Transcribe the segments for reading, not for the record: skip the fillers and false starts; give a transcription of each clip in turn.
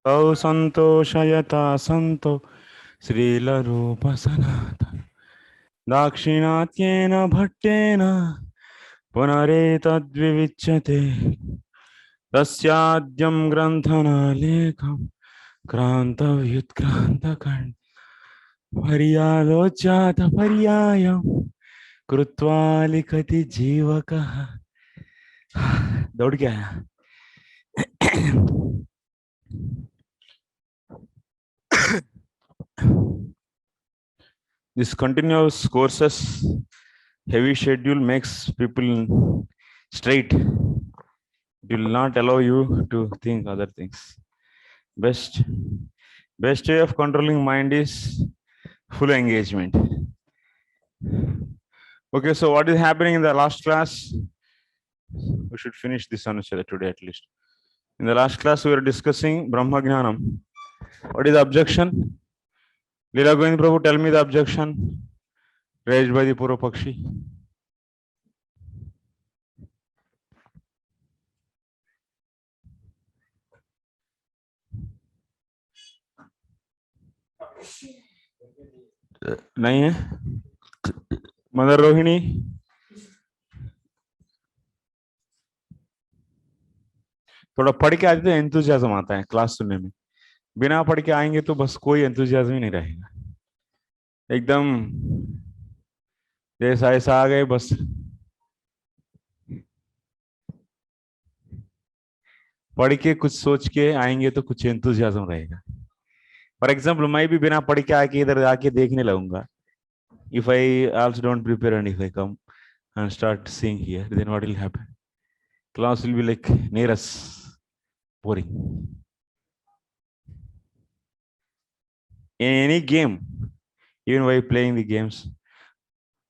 Tau santoshayata santo srila rupa sanatana dakshinatyena bhattena punaretadvivichyate tasyadyam granthana lekham krantavhyutkrantakañ paryalocyata paryayam krutva likhati जीवकः. दौड़ के आया. This continuous courses heavy schedule makes people straight. It will not allow you to think other things. Best best way of controlling mind is full engagement. Okay, so what is happening in the last class? We should finish this anuccheda today at least. In the last class, we were discussing Brahma Jnanam. What is the objection? Leela Govind Prabhu, tell me the objection raised by the Purva Pakshi. नहीं है mother Rohini. थोड़ा पढ़ के आते तो enthusiasm आता है class सुनने में. बिना पढ़ के आएंगे तो बस कोई एंथुजियाज्म ही नहीं रहेगा. एकदम जैसा ऐसा आ गए बस. पढ़ के कुछ सोच के आएंगे तो कुछ एंथुजियाज्म रहेगा. फॉर एग्जाम्पल मैं भी बिना पढ़ के आके इधर आके देखने लगूंगा. If I also don't prepare and if I come and start seeing here, then what will happen? Class will be like nearest boring. In any game, even while playing the games,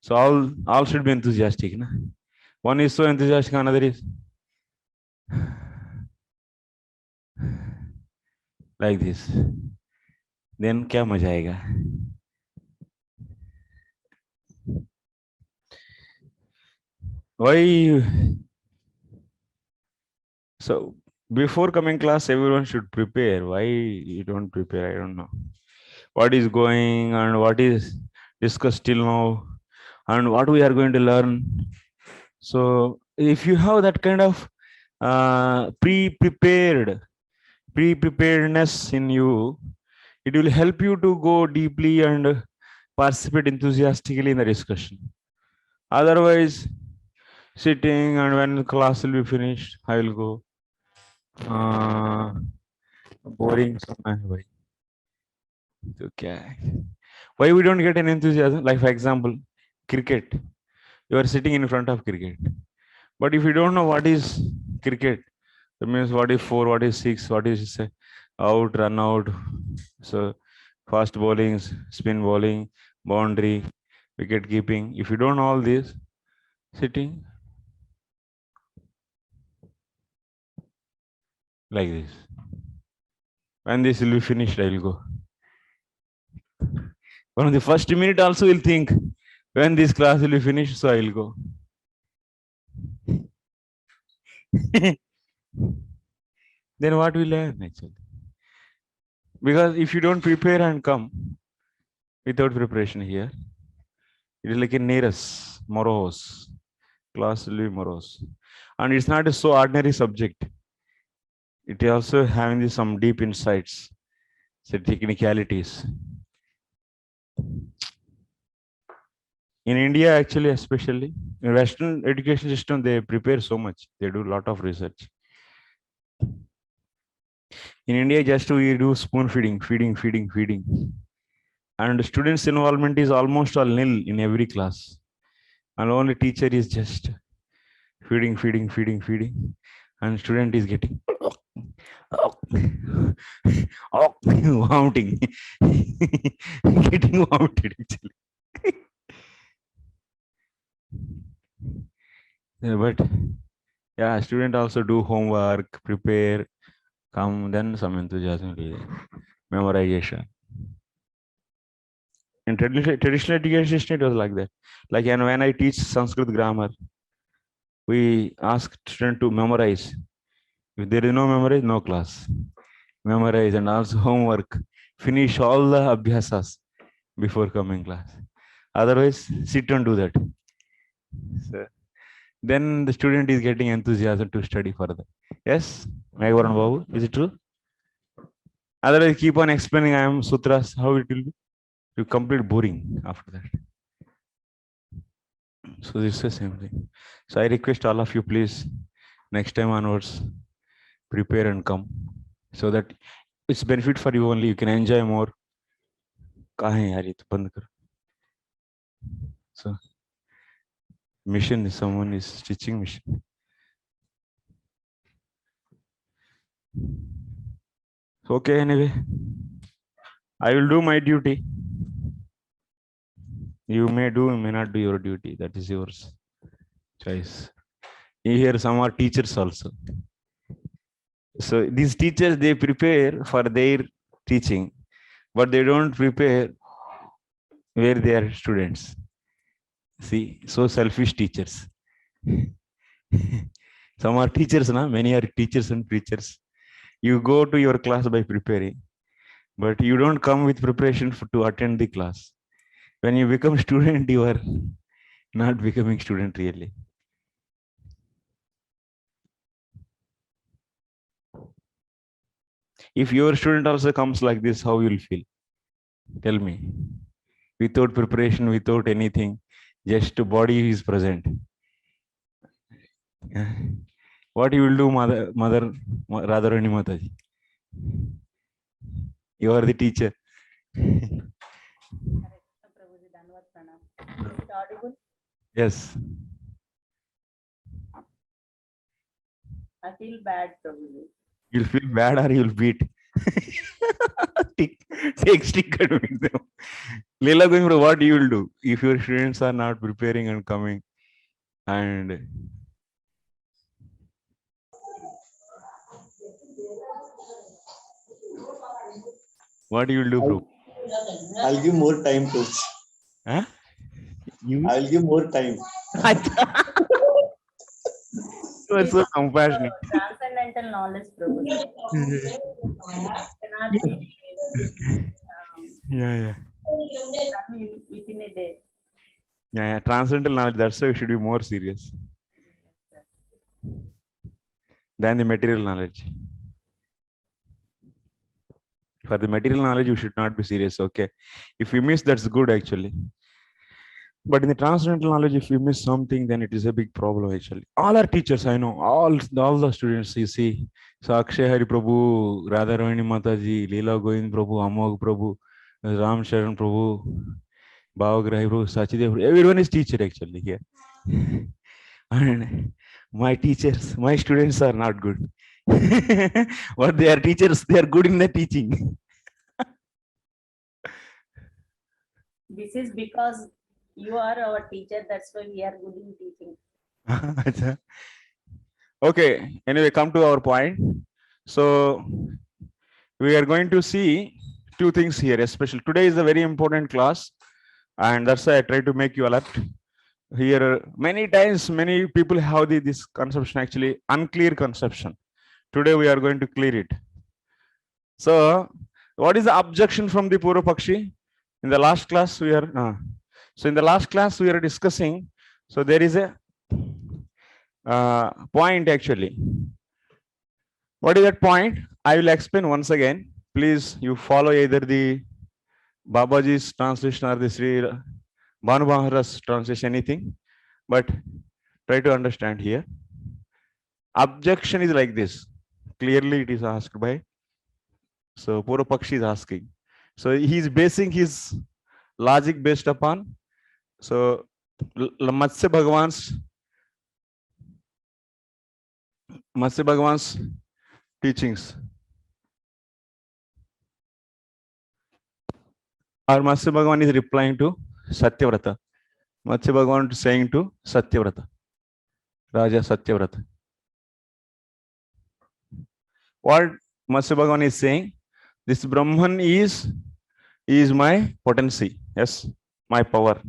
so all should be enthusiastic. Na? One is so enthusiastic, another is like this. Then क्या मजा आएगा? Why? So before coming class, everyone should prepare. Why you don't prepare? I don't know. What is going and what is discussed till now and what we are going to learn. So if you have that kind of preparedness in you, it will help you to go deeply and participate enthusiastically in the discussion. Otherwise, sitting and when the class will be finished, I will go. Boring. Okay. Why we don't get an enthusiasm? Like for example, cricket. You are sitting in front of cricket. But if you don't know what is cricket, that means what is 4, what is 6, what is out, run out. So fast bowling, spin bowling, boundary, wicket keeping. If you don't know all this, sitting like this. When this will be finished, I will go. One of the first minute also will think, when this class will be finished, so I will go. Then what will learn actually? Because if you don't prepare and come without preparation here, it is like a nearest, morose. Class will be morose. And it's not a so ordinary subject. It is also having some deep insights, some technicalities. In India, actually, especially, in Western education system, they prepare so much. They do a lot of research. In India, just we do spoon feeding. And students' involvement is almost all nil in every class. And only teacher is just feeding. And student is getting vomiting. Getting vomited actually. But yeah, student also do homework, prepare, come, then some enthusiasm, memorization. In traditional education system, it was like that. Like, and when I teach Sanskrit grammar, we ask student to memorize. If there is no memory, no class. memorize, and also homework. Finish all the abhyasas before coming class. Otherwise, sit and do that. So, then the student is getting enthusiasm to study further. Yes, Megavaran Babu, is it true? Otherwise, keep on explaining I am sutras, how it will be? You complete boring after that. So this is the same thing. So I request all of you, please, next time onwards, prepare and come, so that it's benefit for you only. You can enjoy more. कहाँ है यार ये तो बंद करो. So mission is someone is stitching mission. Okay, anyway, I will do my duty. You may do, you may not do your duty. That is yours choice. Here some are teachers also. So these teachers, they prepare for their teaching, but they don't prepare where they are students. See, so selfish teachers. Some are teachers, na? Many are teachers and preachers. You go to your class by preparing, but you don't come with preparation to attend the class. When you become student, you are not becoming student really. If your student also comes like this, how you will feel? Tell me. Without preparation, without anything, just body is present. What you will do, mother Radharani Mataji? You are the teacher. Yes. I feel bad, Prabhuji. You'll feel bad or you'll beat. Take stick and beat them. Leela going for what you will do if your students are not preparing and coming, and what you will do, bro? I'll give more time to. Huh? You I'll give more time. You are so compassionate. Transcendental knowledge, Prabhuji. Cannot be Yeah. done within a day. Yeah. Transcendental knowledge. That's why you should be more serious than the material knowledge. For the material knowledge, you should not be serious. Okay. If you miss, that's good actually. But in the transcendental knowledge, if you miss something, then it is a big problem actually. All our teachers, I know, all the students, you see, so Akshay Hari Prabhu, Radharani Mataji, Leela Govind Prabhu, Amog Prabhu, Ram Sharan Prabhu, Bhavagrahi Prabhu, Sachidev, everyone is teacher actually here. And my teachers, my students are not good. But they are teachers, they are good in the teaching. This is because you are our teacher. That's why we are good in teaching. Okay, anyway, come to our point. So we are going to see two things here, especially today is a very important class, and that's why I try to make you alert. Here, many times, many people have this conception, actually unclear conception. Today we are going to clear it. So, what is the objection from the Purva Pakshi? In the last class we are discussing. So there is a point actually. What is that point? I will explain once again. Please, you follow either the Babaji's translation or the Sri Bhanu Bahara's translation, anything, but try to understand here. Objection is like this. Clearly, it is asked by. So Purva Pakshi is asking. So he is basing his logic based upon. So Matsya Bhagavan's teachings. Or Matsya Bhagavan is replying to Satyavrata. Matsya Bhagavan is saying to Satyavrata, Raja Satyavrata. What Matsya Bhagavan is saying, this Brahman is my potency. Yes, my power.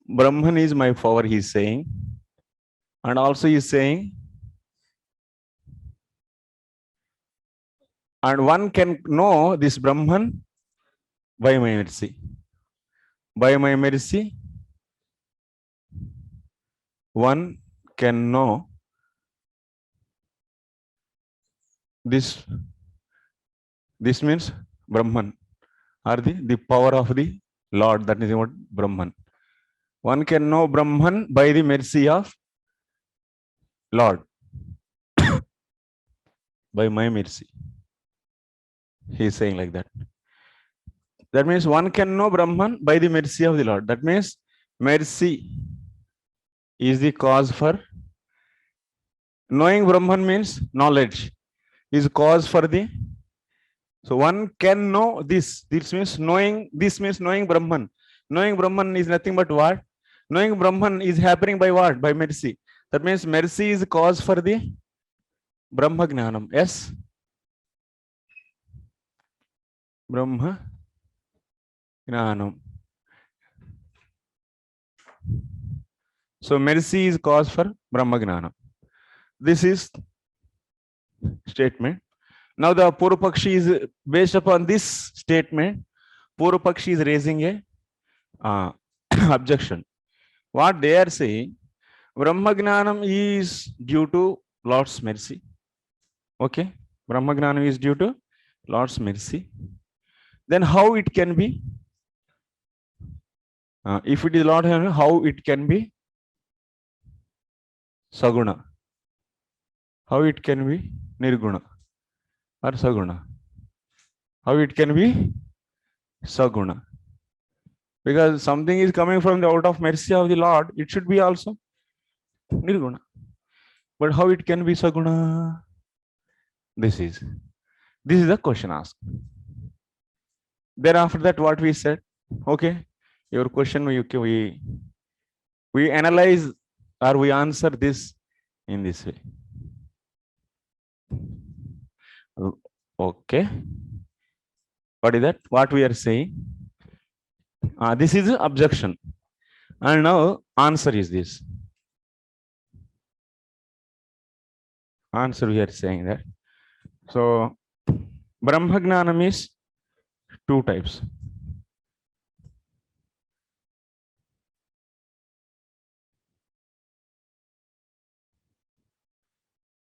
Brahman is my power, he is saying. And also he is saying, And one can know this Brahman by my mercy. By my mercy, one can know this. This means Brahman, or the power of the Lord. That is what Brahman. One can know Brahman by the mercy of Lord. By my mercy. He is saying like that. That means one can know Brahman by the mercy of the Lord. That means mercy is the cause for knowing. Brahman means knowledge is cause for the. So one can know this. This means knowing. This means knowing Brahman. Knowing Brahman is nothing but what? Knowing Brahman is happening by what? By mercy. That means mercy is cause for the Brahma Gnanam. Yes? Brahma Gnanam. So mercy is cause for Brahma Gnanam. This is statement. Now the Purupakshi is based upon this statement. Purupakshi is raising a objection. What they are saying, Brahma Gnanam is due to Lord's mercy. Okay, Brahma Gnanam is due to Lord's mercy. Then how it can be? If it is Lord, how it can be Saguna? How it can be Nirguna or Saguna? How it can be Saguna? Because something is coming from the out of mercy of the Lord, it should be also Nirguna. But how it can be Saguna? This is the question asked. Then after that, what we said? Okay, your question we analyze or we answer this in this way. Okay, what is that? What we are saying? This is objection, and now answer is this. Answer we are saying that. So Brahma Gnanam is two types.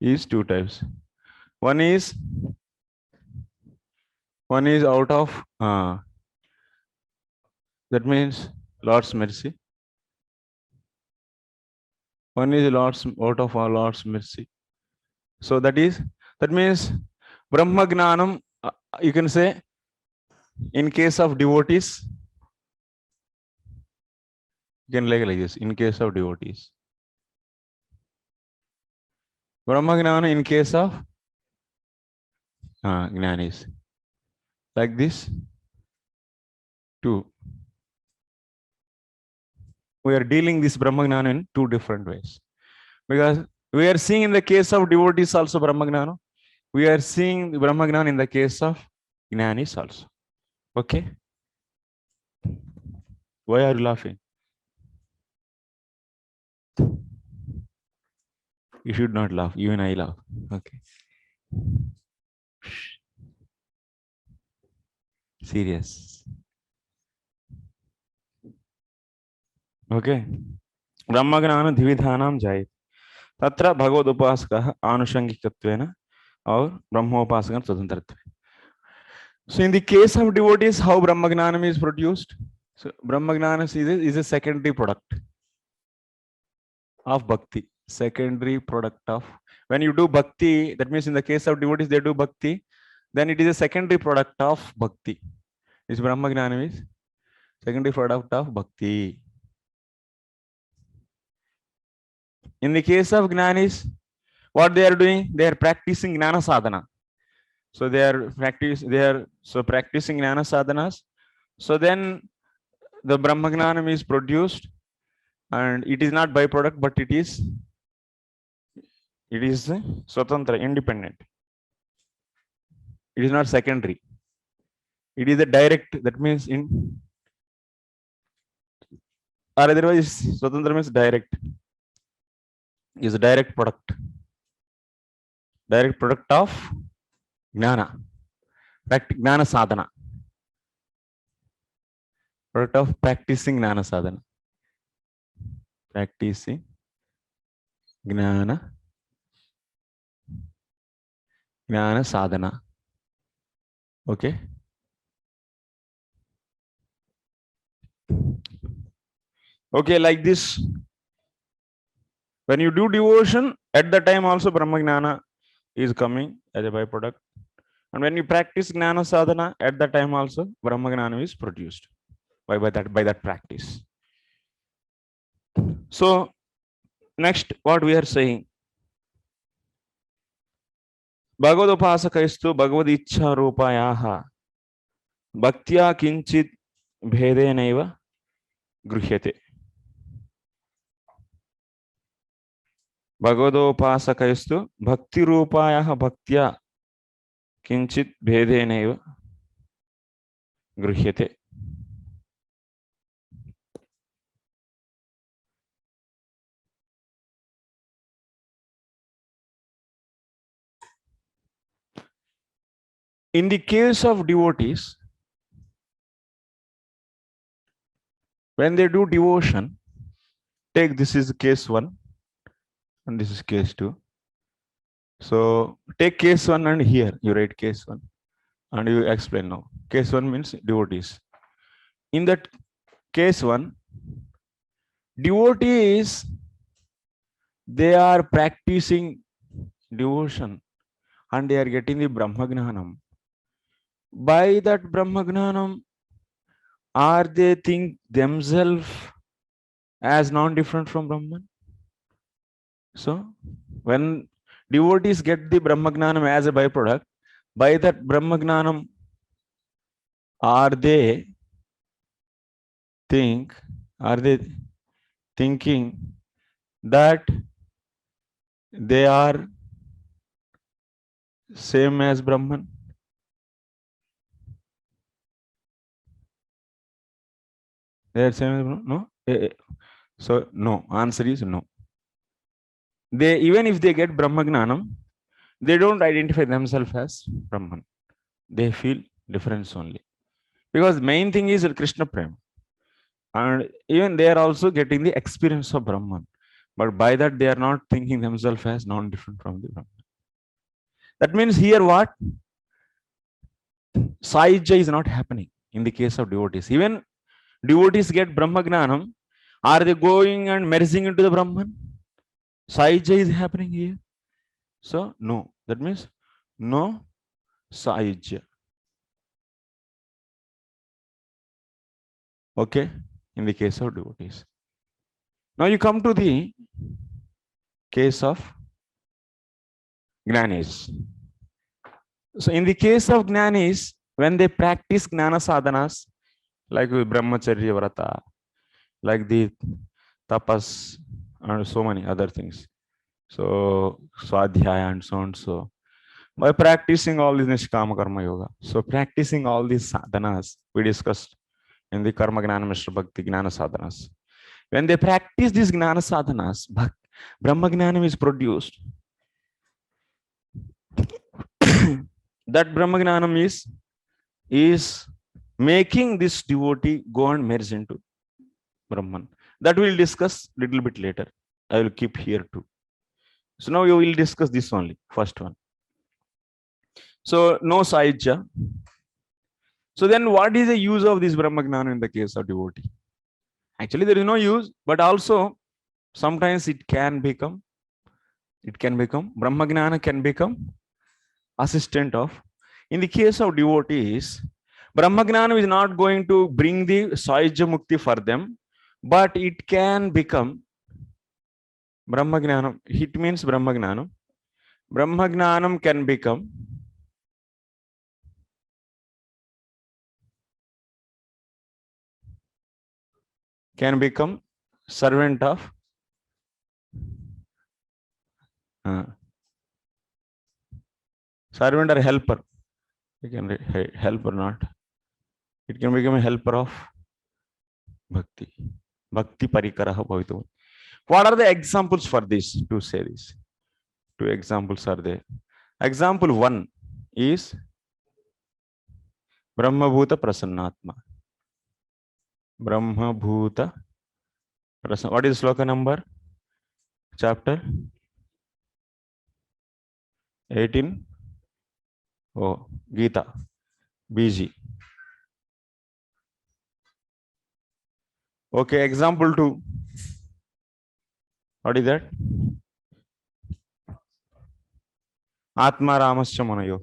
Is two types. One is out of that means Lord's mercy. One is out of our Lord's mercy. So that means Brahma Gnanam, you can say, in case of devotees, you can like this. In case of devotees, Brahma Gnana in case of Gnanis, like this. Two. We are dealing this Brahma Gnana in two different ways, because we are seeing in the case of devotees also Brahma Gnana. We are seeing Brahma Gnana in the case of Gnanis also. Okay. Why are you laughing? You should not laugh. Even I laugh. Okay. Serious. Okay. Brahma Gnana Dvividhanam Jayat. Tatra Bhagavad Upasaka Anushangikattvena or Brahmopasakam Swadhantratve. So in the case of devotees, how Brahma Gnanam is produced? So Brahma Gnana is a secondary product of bhakti. Secondary product of, when you do bhakti, that means in the case of devotees, they do bhakti, then it is a secondary product of bhakti. This Brahma Gnanam is secondary product of bhakti. In the case of Gnanis, what they are doing? They are practicing Gnana Sadhana. So they are practicing Gnana Sadhanas. So then the Brahma Gnanam is produced, and it is not byproduct, but it is Swatantra, independent. It is not secondary. It is a direct, that means in, or otherwise Swatantra means direct. Is a direct product of Gnana. Gnana sadhana. Product of practicing gnana sadhana. Practicing gnana sadhana. Okay. Okay, like this. When you do devotion, at the time also Brahma Gnana is coming as a byproduct. And when you practice Gnana Sadhana, at the time also Brahma Gnana is produced by that practice. So next, what we are saying, Bhagavad-upasakaistu Bhagavad-ichha rupayaha bhaktya kinchit bhedenaiva gruhyate. Bhagavad-upasakaistu bhakti rupayaha bhaktya kinchit bhedenaiva gruhyate. In the case of devotees, when they do devotion, take this is case 1 and this is case 2. So take case 1 and here you write case 1 and you explain now. Case 1 means devotees. In that case 1, devotees, they are practicing devotion and they are getting the Brahmagnanam. By that Brahmagnanam, are they think themselves as non-different from Brahman? So when devotees get the Brahmagnanam as a byproduct, by that Brahmagnanam, are they thinking that they are same as Brahman? They are same as Brahman? No? So no, answer is no. They, even if they get Brahmagnanam, they don't identify themselves as Brahman. They feel difference only. Because main thing is Krishna Prema. And even they are also getting the experience of Brahman. But by that, they are not thinking themselves as non-different from the Brahman. That means here what? Saijja is not happening in the case of devotees. Even devotees get Brahmagnanam, are they going and merging into the Brahman? Saijja is happening here. So, no. That means no Saijja. Okay? In the case of devotees. Now you come to the case of Jnanis. So in the case of Jnanis, when they practice Jnana sadhanas, like Brahmacharya Vrata, like the tapas, and so many other things. So Swadhyaya and so on. So by practicing all this Nishkama Karma Yoga. So practicing all these sadhanas, we discussed in the Karma Gnana Mishra Bhakti Gnana sadhanas. When they practice these Gnana sadhanas, Brahma Gnanam is produced. That Brahma Gnanam is making this devotee go and merge into Brahman. That we'll discuss a little bit later. I will keep here too. So now we will discuss this only, first one. So no Saijja. So then what is the use of this Brahma Gnana in the case of devotee? Actually, there is no use, but also sometimes it can become, Brahma Gnana can become assistant of. In the case of devotees, Brahma Gnana is not going to bring the Saijja Mukti for them, but it can become Brahma Gnanam. It means Brahma Gnanam. Brahma Gnanam can become servant of servant or helper. You can help or not. It can become a helper of bhakti. Bhakti parikaraha bhavitu. What are the examples for this? To say this, 2 examples are there. Example 1 is Brahmabhuta Prasannatma. Brahmabhuta Prasanna. What is sloka number? Chapter 18. Oh, Gita. BG. Okay, example 2. What is that? Atma Ramascha Manayo.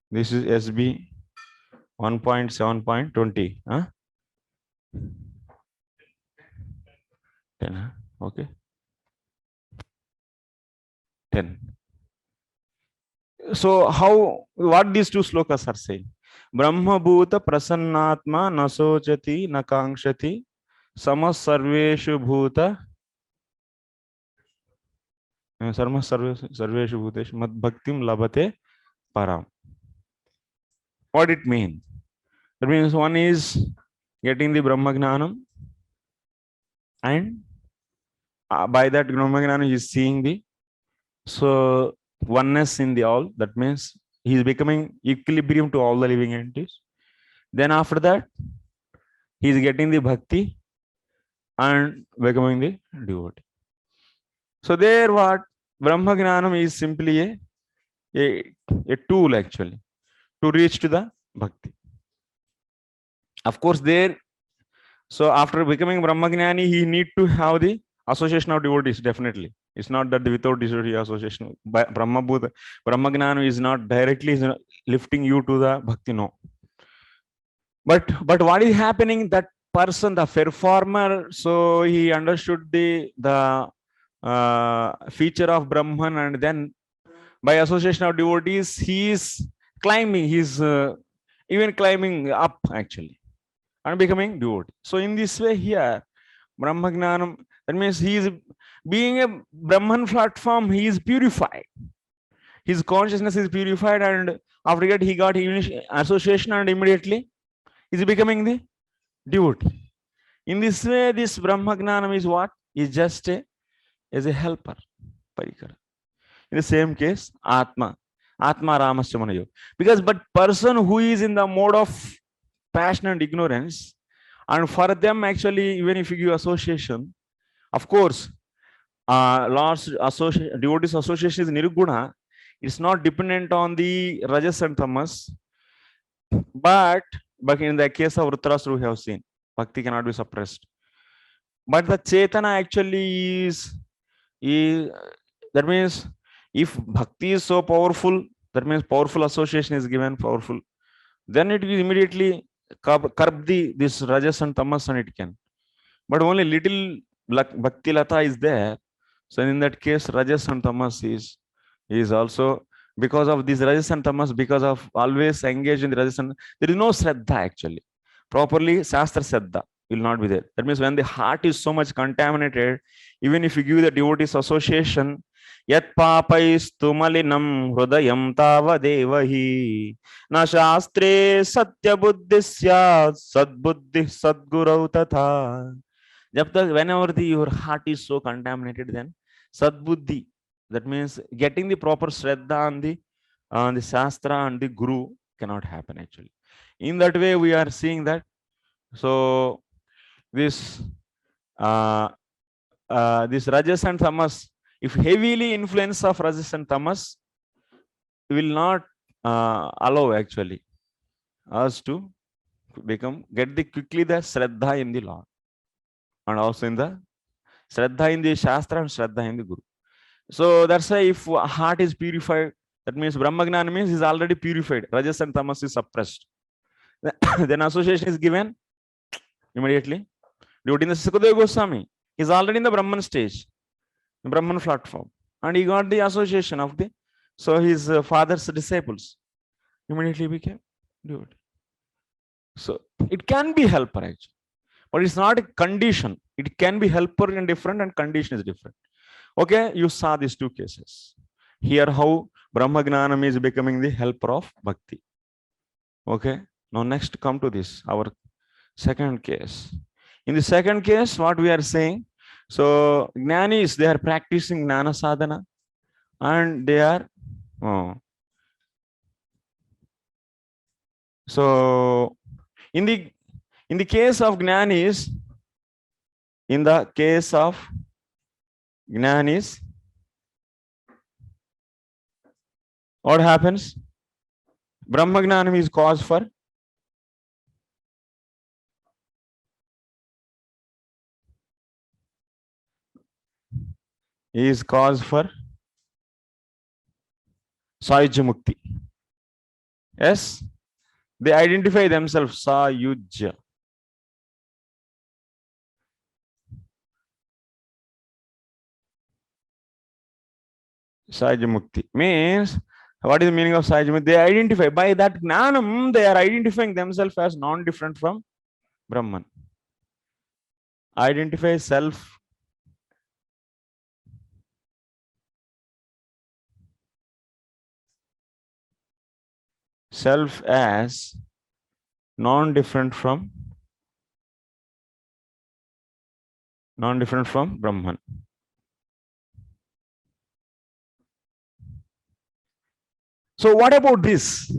This is SB 1.7.20. Huh? 10. Huh? Okay. 10. So what these two slokas are saying? Brahma Bhuta Prasannatma Nasochati Nakangshati Samas Sarveshu Bhuta Sarveshu Bhuteshu Mad Bhaktim Labate Param. What it means? That means one is getting the Brahma Gnanam, and by that Brahma Gnanam he is seeing the oneness in the all. That means he is becoming equilibrium to all the living entities. Then after that, he is getting the bhakti and becoming the devotee. So there what Brahma Gnanam is simply a tool actually to reach to the bhakti. Of course, there, so after becoming Brahma Gnani, he need to have the association of devotees, definitely. It's not that without devotee association, Brahma Gnana is not directly lifting you to the bhakti, no. But what is happening? That person, the performer, so he understood the feature of Brahman, and then by association of devotees, he is climbing. He's even climbing up actually, and becoming devotee. So in this way here, Brahma Gnanam, that means he is being a Brahman platform, he is purified. His consciousness is purified, and after that he got association, and immediately he is becoming the devotee. In this way, this Brahma Gnanam is what? Is just as a helper. Parikara. In the same case, Atma Ramascha Manayo. Because but person who is in the mode of passion and ignorance, and for them actually, even if you give association, of course, devotees association is nirguna. It's not dependent on the rajas and tamas. But in the case of Rutrasura, we have seen bhakti cannot be suppressed. But the Chetana actually is that means if bhakti is so powerful, that means powerful association is given, powerful, then it will immediately curb this rajas and tamas, and it can. But only little bhakti lata is there. So in that case, rajas and tamas is also, because of this rajas and tamas, because of always engaged in the rajas and, there is no shraddha actually. Properly, shastra shraddha will not be there. That means when the heart is so much contaminated, even if you give the devotees association, yat papaistu malinam hrudayam tavadevahi na shastre satya buddhisya sadbuddhi sadgurau tatha. Whenever your heart is so contaminated, then sadbuddhi, that means getting the proper shraddha on the shastra and the guru cannot happen actually. In that way, we are seeing that. So this rajas and tamas, if heavily influence of rajas and tamas, will not allow actually us to get quickly the shraddha in the Lord, and also in the shraddha in the shastra and shraddha in the guru. So that's why if heart is purified, that means Brahma Gnana means is already purified. Rajas and tamas is suppressed. Then association is given immediately. Devotee Sukadeva Goswami is already in the Brahman stage, the Brahman platform, and he got the association of so his father's disciples immediately became devotee. So it can be helper actually, but it's not a condition. It can be helper in different, and condition is different. Okay, you saw these two cases. Here how Brahma Gnanam is becoming the helper of bhakti. Okay, now next come to this, our second case. In the second case, what we are saying, so Jnanis, they are practicing Gnana Sadhana, and they are So in the case of Gnanis, in the case of Gnanis, what happens? Brahmagnanam is cause for Sayuj Mukti. Yes, they identify themselves Sayuj. Sayuj Mukti means, what is the meaning of Sayuj Mukti? They identify by that Gnanam, they are identifying themselves as non-different from Brahman. Identify self as non-different from Brahman. So what about this?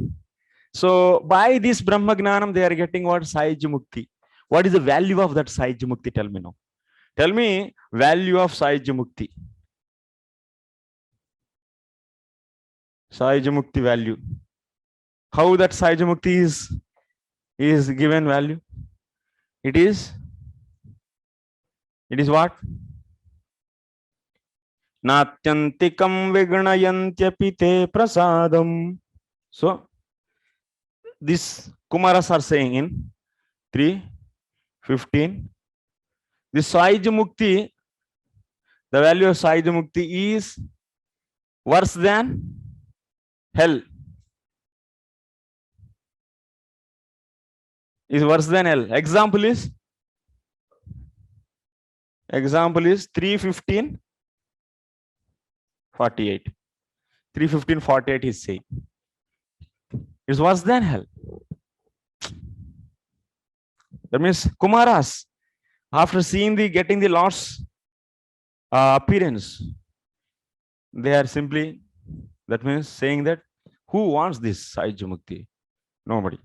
So by this Brahmagnanam, they are getting what? Sayuj Mukti. What is the value of that Sayuj Mukti? Tell me now. Tell me value of Sayuj Mukti. Sayuj Mukti value. How that Sayuj Mukti is given value? It is what? Natyantikam vignayantyapite te prasadam. So this Kumaras are saying in 3:15, the Sayuj Mukti, the value of Sayuj Mukti is worse than hell. Is worse than hell. Example is 3:15:48. 3:15:48 is saying it's worse than hell. That means Kumaras, after seeing getting the Lord's appearance, they are simply, that means saying that who wants this Sayuj Mukti? Nobody.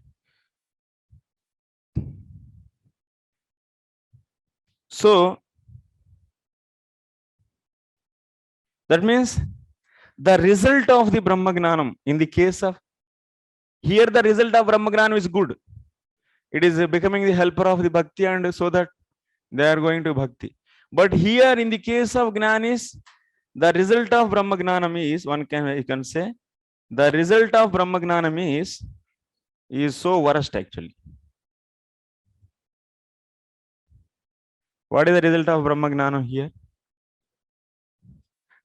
So that means the result of the Brahmagnanam, in the case of here, the result of Brahmagnanam is good. It is becoming the helper of the bhakti, and so that they are going to bhakti. But here in the case of Gnanis, the result of Brahmagnanam is, you can say, the result of Brahmagnanam is so worst actually. What is the result of Brahmagnanam here?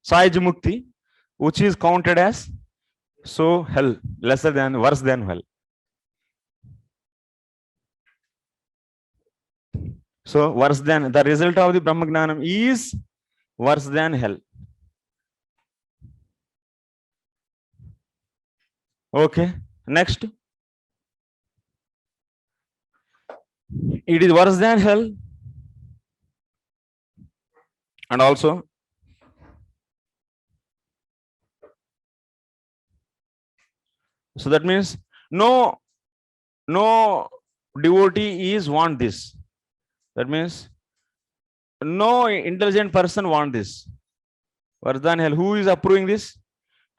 Sayuj Mukti, which is counted as so hell, worse than hell. So worse than, the result of the Brahmagnanam is worse than hell. Okay, next. It is worse than hell, and also so that means no devotee is want this. That means no intelligent person want this. Worse than hell. Who is approving this?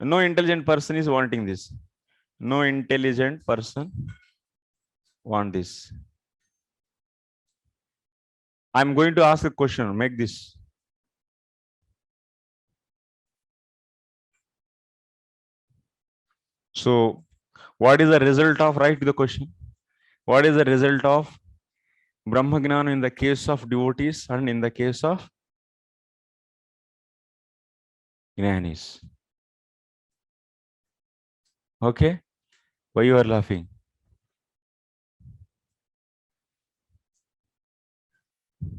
No intelligent person is wanting this. No intelligent person want this. I'm going to ask a question. Make this. So what is the result of, write the question. What is the result of Brahmagnana in the case of devotees and in the case of Jnanis? Okay, why you are laughing?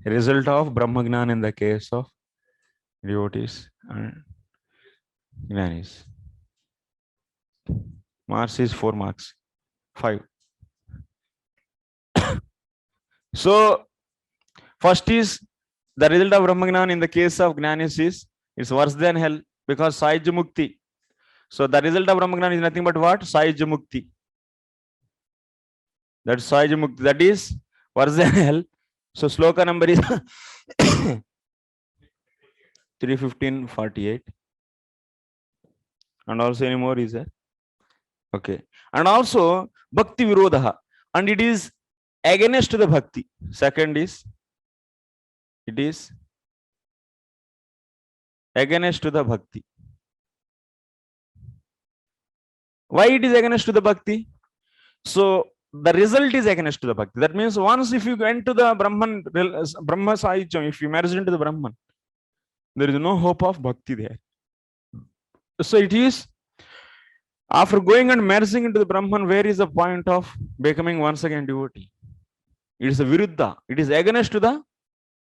Result of Brahmagnana in the case of devotees and Jnanis. Marks is 4 marks. 5. So first is the result of Brahmagnana in the case of Jnanis is it's worse than hell because Sayuj Mukti. So the result of Brahmagnana is nothing but what? Sayuj Mukti. That's Sahaja Mukti. That is worse than hell. So sloka number is 315:48. And also any more is there? Okay. And also Bhakti Virodha. And it is against the Bhakti. Second is, it is against the Bhakti. Why it is against the Bhakti? So the result is against the Bhakti. That means once if you went to the Brahman, Brahma Sahijam, if you merge into the Brahman, there is no hope of Bhakti there. So it is, after going and merging into the Brahman, where is the point of becoming once again devotee? It is a Viruddha. It is against the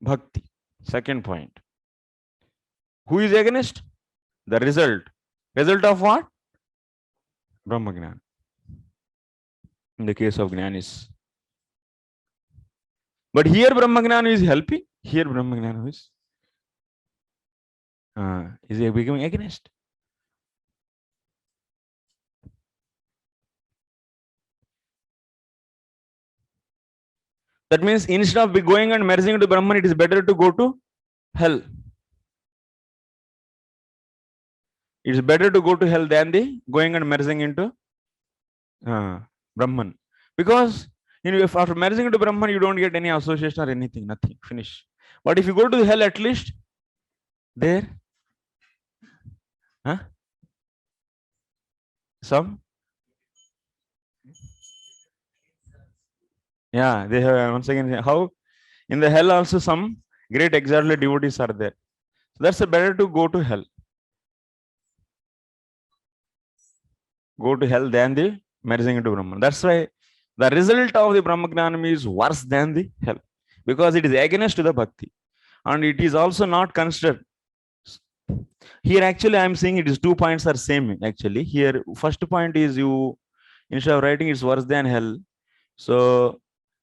Bhakti. Second point. Who is against? The result. Result of what? Brahma Jnana. In the case of Jnanis. But here Brahma Jnana is helping. Here Brahma Jnana is becoming against. That means instead of going and merging into Brahman, it is better to go to hell. It is better to go to hell than the going and merging into Brahman. Because if after merging into Brahman, you don't get any association or anything, nothing, finish. But if you go to hell, at least there, some, yeah, they have once again how in the hell also some great exalted devotees are there. So that's better to go to hell. Go to hell than the merging into Brahman. That's why the result of the Brahma Jnanam is worse than the hell, because it is against the Bhakti, and it is also not considered. Here actually I am saying it is 2 points are same actually. Here first point is you instead of writing it's worse than hell. So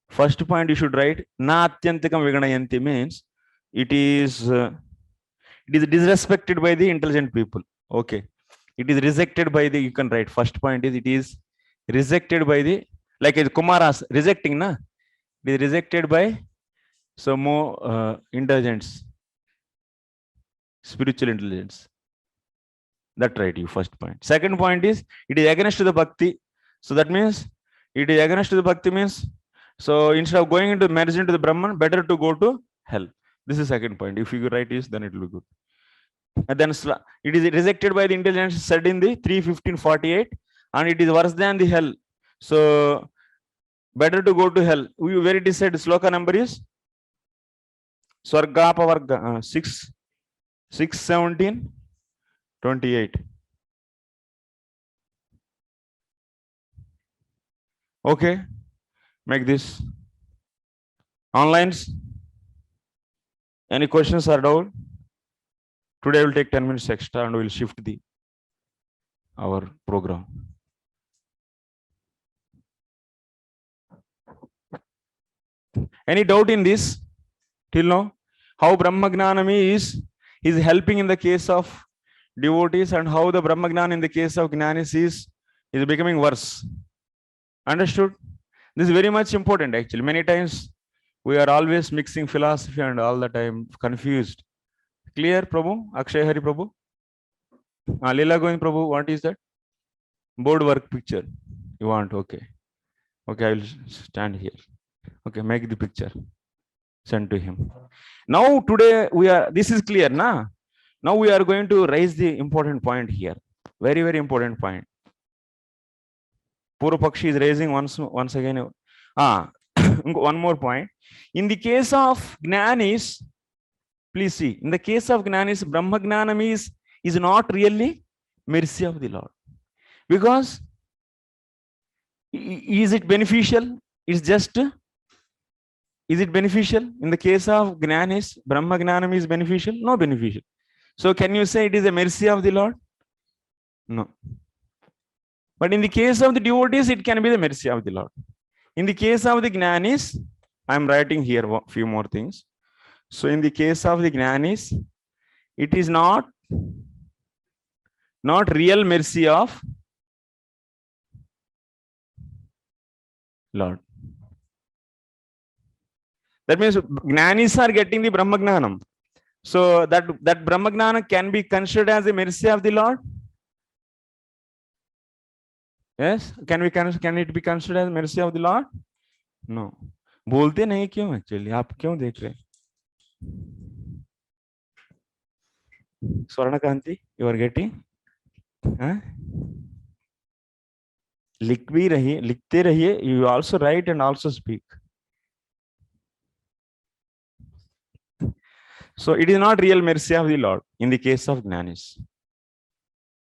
first point you should write na atyantikam viganayanti means it is disrespected by the intelligent people. Okay. It is rejected by the, you can write first point is it is rejected by the, like Kumaras rejecting na, it is rejected by some more intelligence, spiritual intelligence. That right, you first point. Second point is it is against the Bhakti. So that means it is against the Bhakti means, so instead of going into merge into the Brahman, better to go to hell. This is second point. If you write this, then it will be good. And then it is rejected by the intelligence said in the 3:15:48, and it is worse than the hell. So better to go to hell. Where it is said, sloka number is Swarga Pavarga 6:17:28. Okay, make this online. Any questions or doubt? Today I will take 10 minutes extra and we will shift our program. Any doubt in this till now? How Brahma Jnanami is helping in the case of devotees, and how the Brahma Jnana in the case of Jnanis is becoming worse. Understood? This is very much important actually. Many times we are always mixing philosophy and all the time confused. Clear, Prabhu? Akshay Hari Prabhu? Leela Govind Prabhu, what is that? Board work picture. You want? Okay. Okay, I will stand here. Okay, make the picture. Send to him. Now today this is clear, na? Now we are going to raise the important point here. Very, very important point. Purva Pakshi is raising once again. One more point. In the case of Jnanis, please see, in the case of Jnanis, Brahma Jnanam is not really mercy of the Lord. Because is it beneficial? It's just, is it beneficial? In the case of Jnanis, Brahma Jnanam is beneficial? No beneficial. So can you say it is a mercy of the Lord? No. But in the case of the devotees, it can be the mercy of the Lord. In the case of the Jnanis, I am writing here a few more things. So in the case of the Jnanis, it is not real mercy of Lord. That means Jnanis are getting the Brahma Gnanam. So that Brahma Gnana can be considered as the mercy of the Lord. Yes, can it be considered as mercy of the Lord? No. बोलते नहीं क्यों actually? आप क्यों देख रहे? स्वर्ण कांति, you are getting? हाँ? लिख भी रहिए, लिखते रहिए. You also write and also speak. So it is not real mercy of the Lord in the case of Jnanis.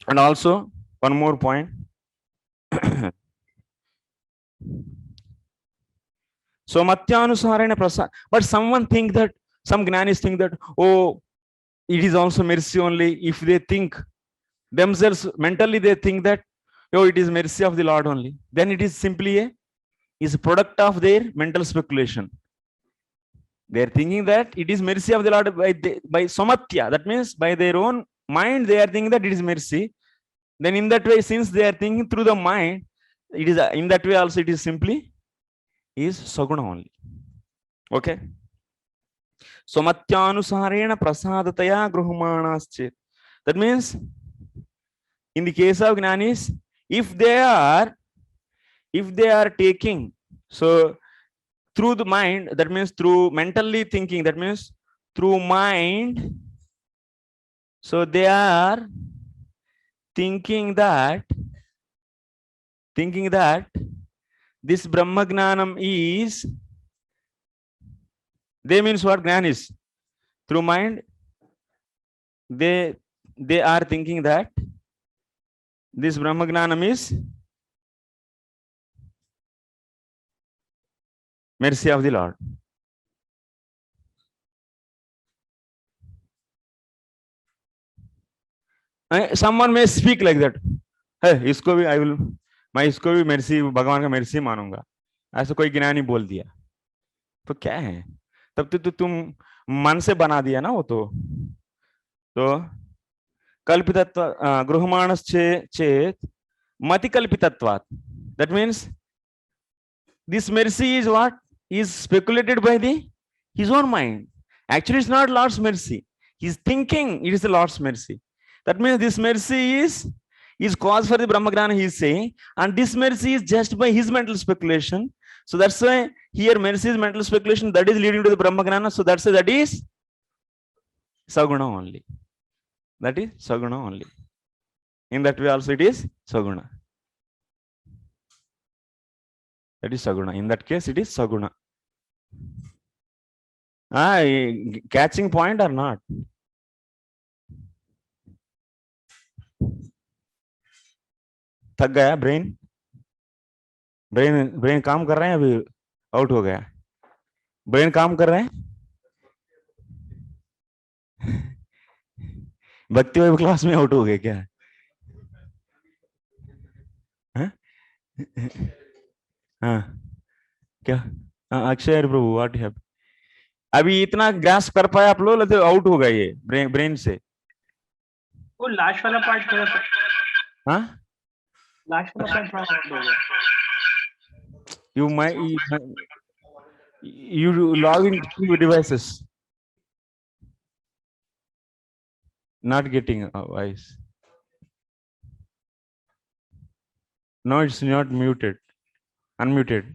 And also one more point. So Matyanusarena Prasad. But someone think that, some Jnanis think that, oh, it is also mercy only if they think themselves mentally, they think that, oh, it is mercy of the Lord only. Then it is simply a product of their mental speculation. They are thinking that it is mercy of the Lord by somatya. That means by their own mind, they are thinking that it is mercy. Then in that way, since they are thinking through the mind, it is in that way also it is simply is saguna only. Okay. Somatyanusarena prasadataya gruhmanaschet. That means in the case of Jnanis, if they are taking, so through the mind, that means through mentally thinking, that means through mind, so they are thinking that this Brahma Gnanam is, they means what? Jnanis. Through mind, they are thinking that this Brahma Gnanam is mercy of the Lord. Someone may speak like that. Hey, इसको भी मैं इसको भी mercy, भगवान का mercy मानूंगा. ऐसा कोई ज्ञानी बोल दिया तो क्या है? तब तो तुम मन से बना दिया ना वो तो कल्पितत्व गृहमाणश्चेत् मति कल्पितत्वात्. That means this mercy is what is speculated by his own mind. Actually, it's not Lord's mercy. He's thinking it is the Lord's mercy. That means this mercy is cause for the Brahmagnana, he is saying, and this mercy is just by his mental speculation. So that's why here mercy is mental speculation, that is leading to the Brahmagnana. So that's why that is Saguna only. That is Saguna only. In that way also it is Saguna. That is Saguna. In that case it is Saguna. Catching point or not? थक गया brain काम कर रहे हैं, अभी out हो गया. Brain काम कर रहे हैं. भक्ति वाली क्लास में आउट हो गए क्या? हाँ क्या? अक्षय प्रभु व्हाट हैव, अभी इतना ग्रास कर पाए आप लोग, तो आउट हो गए ये ब्रेन से. वो लास्ट वाला पार्ट हाँ, लास्ट वाला पार्ट आउट हो गया. You log into devices. Not getting a voice. No, it's not muted. Unmuted.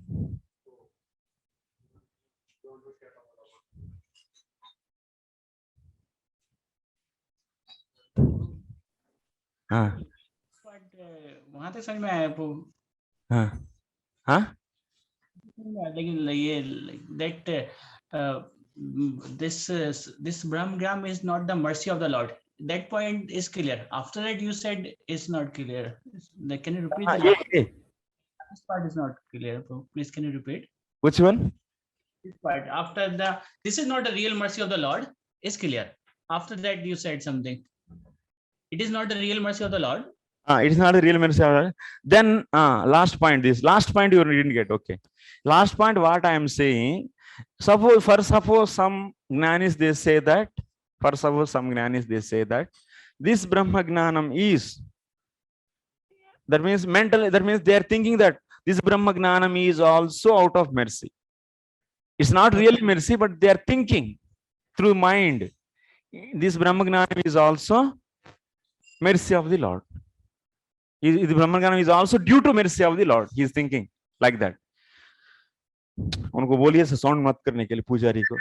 हाँ. वहां तक समझ में आया वो. हाँ. हाँ. लेकिन ये that this Brahmagram is not the mercy of the Lord. That point is clear. After that you said it's not clear. Like, can you repeat that? This part is not clear. Please, can you repeat? Which one? This part. After this is not the real mercy of the Lord is clear. After that you said something. It is not the real mercy of the Lord. It is not a real mercy of the Lord. Then last point you didn't get. Okay. Last point what I am saying. Suppose some Jnanis they say that. This Brahma Gnanam is. That means mentally. That means they are thinking that this Brahma Gnanam is also out of mercy. It's not really mercy, but they are thinking through mind. This Brahmagnana is also mercy of the Lord. The Brahmagnana is also due to mercy of the Lord. He is thinking like that. उनको बोलिए sound मत करने के लिए पुजारी को,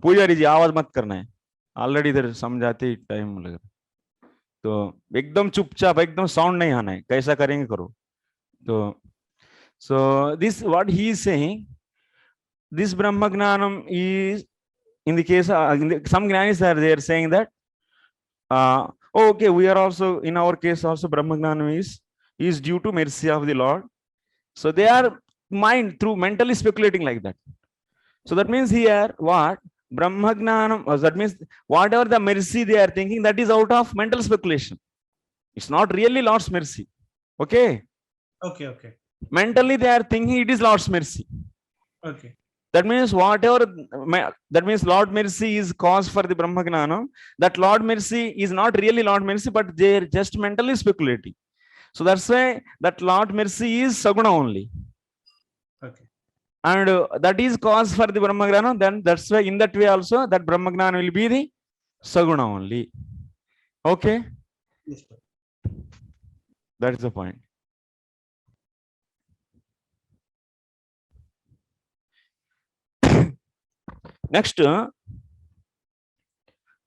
पुजारी जी आवाज मत करना है, ऑलरेडी इधर समझाते ही टाइम लग रहा, तो एकदम चुपचाप एकदम साउंड नहीं आना है, कैसा करेंगे करो. तो so this what he is saying, this Brahmagnanam is in the case some Gnanis are there saying that okay, we are also in our case also Brahmagnanam is due to mercy of the Lord. So they are mind through mentally speculating like that. So that means here what Brahmagnanam, that means whatever the mercy they are thinking, that is out of mental speculation. It's not really Lord's mercy. Okay. Okay. Mentally they are thinking it is Lord's mercy. Okay. That means whatever, that means Lord mercy is cause for the Brahmagnanam. That Lord mercy is not really Lord mercy, but they are just mentally speculating. So that's why that Lord mercy is Saguna only. Okay. And that is cause for the Brahmagnana. Then that's why in that way also that Brahmagnana will be the Saguna only. Okay. Yes, sir. That is the point. Next,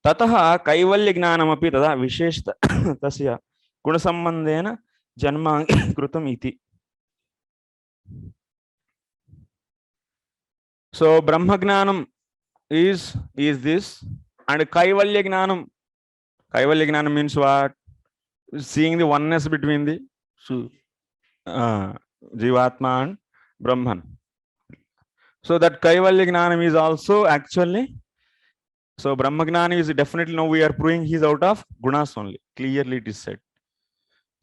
ततः कैवल्य ज्ञानमपि तदा विशेष तस्य गुणसंबंधेन जन्मांकृतम् इति. So Brahma Gnanam is this, and Kaivalya Gnanam means what? Seeing the oneness between the Jivatma and Brahman. So that Kaivalya Gnanam is also actually, so Brahma Gnanam is definitely, now we are proving he is out of gunas only. Clearly it is said.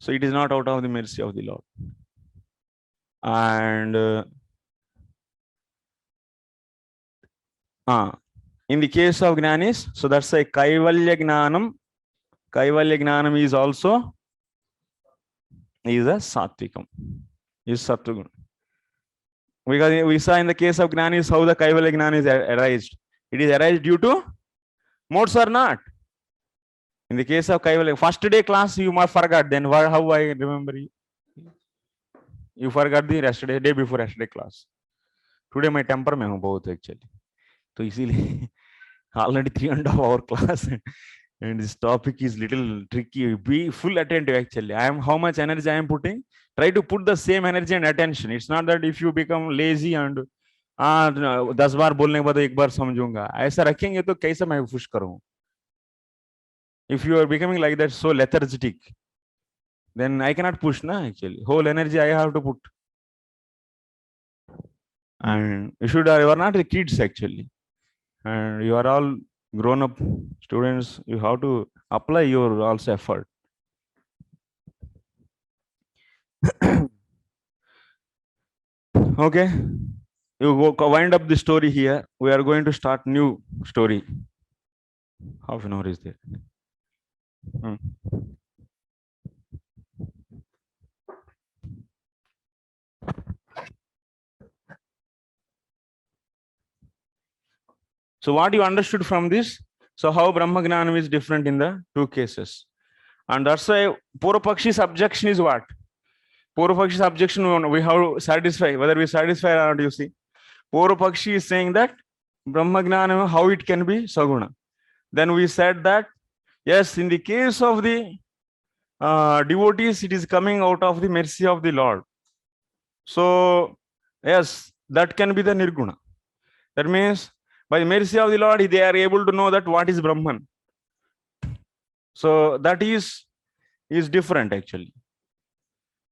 So it is not out of the mercy of the Lord. And in the case of Gnanis, so that's a Kaivalya Gnanam. Kaivalya Gnanam is also a Satvikam, is Sattvagun. Because we saw in the case of Gnanis how the Kaivalya Gnana is arised. It is arised due to modes or not. In the case of Kaivalya, first day class you might forgot, then how I remember you? You forgot the rest day before rest day class. Today my temper mein hu bahut actually. So easily already 3.5 hour class and this topic is little tricky. Be full attentive actually. How much energy I am putting. Try to put the same energy and attention. It's not that if you become lazy and 10 बार बोलने के बाद एक बार समझूंगा, ऐसा रखेंगे तो कैसे मैं push करूं? If you are becoming like that, so lethargic, then I cannot push na actually. Whole energy I have to put. And you are not the kids actually. And you are all grown up students. You have to apply your also effort. Okay, you go wind up the story here. We are going to start new story. Half an hour is there. So what you understood from this? So how Brahma Gnanam is different in the two cases. And that's why Purvapakshi's objection is what? Purvapakshi's objection we have to satisfy, whether we satisfy or not, you see. Purvapakshi is saying that Brahma Gnanam, how it can be Saguna. Then we said that, yes, in the case of the devotees, it is coming out of the mercy of the Lord. So, yes, that can be the Nirguna. That means, by the mercy of the Lord, they are able to know that what is Brahman. So that is different actually.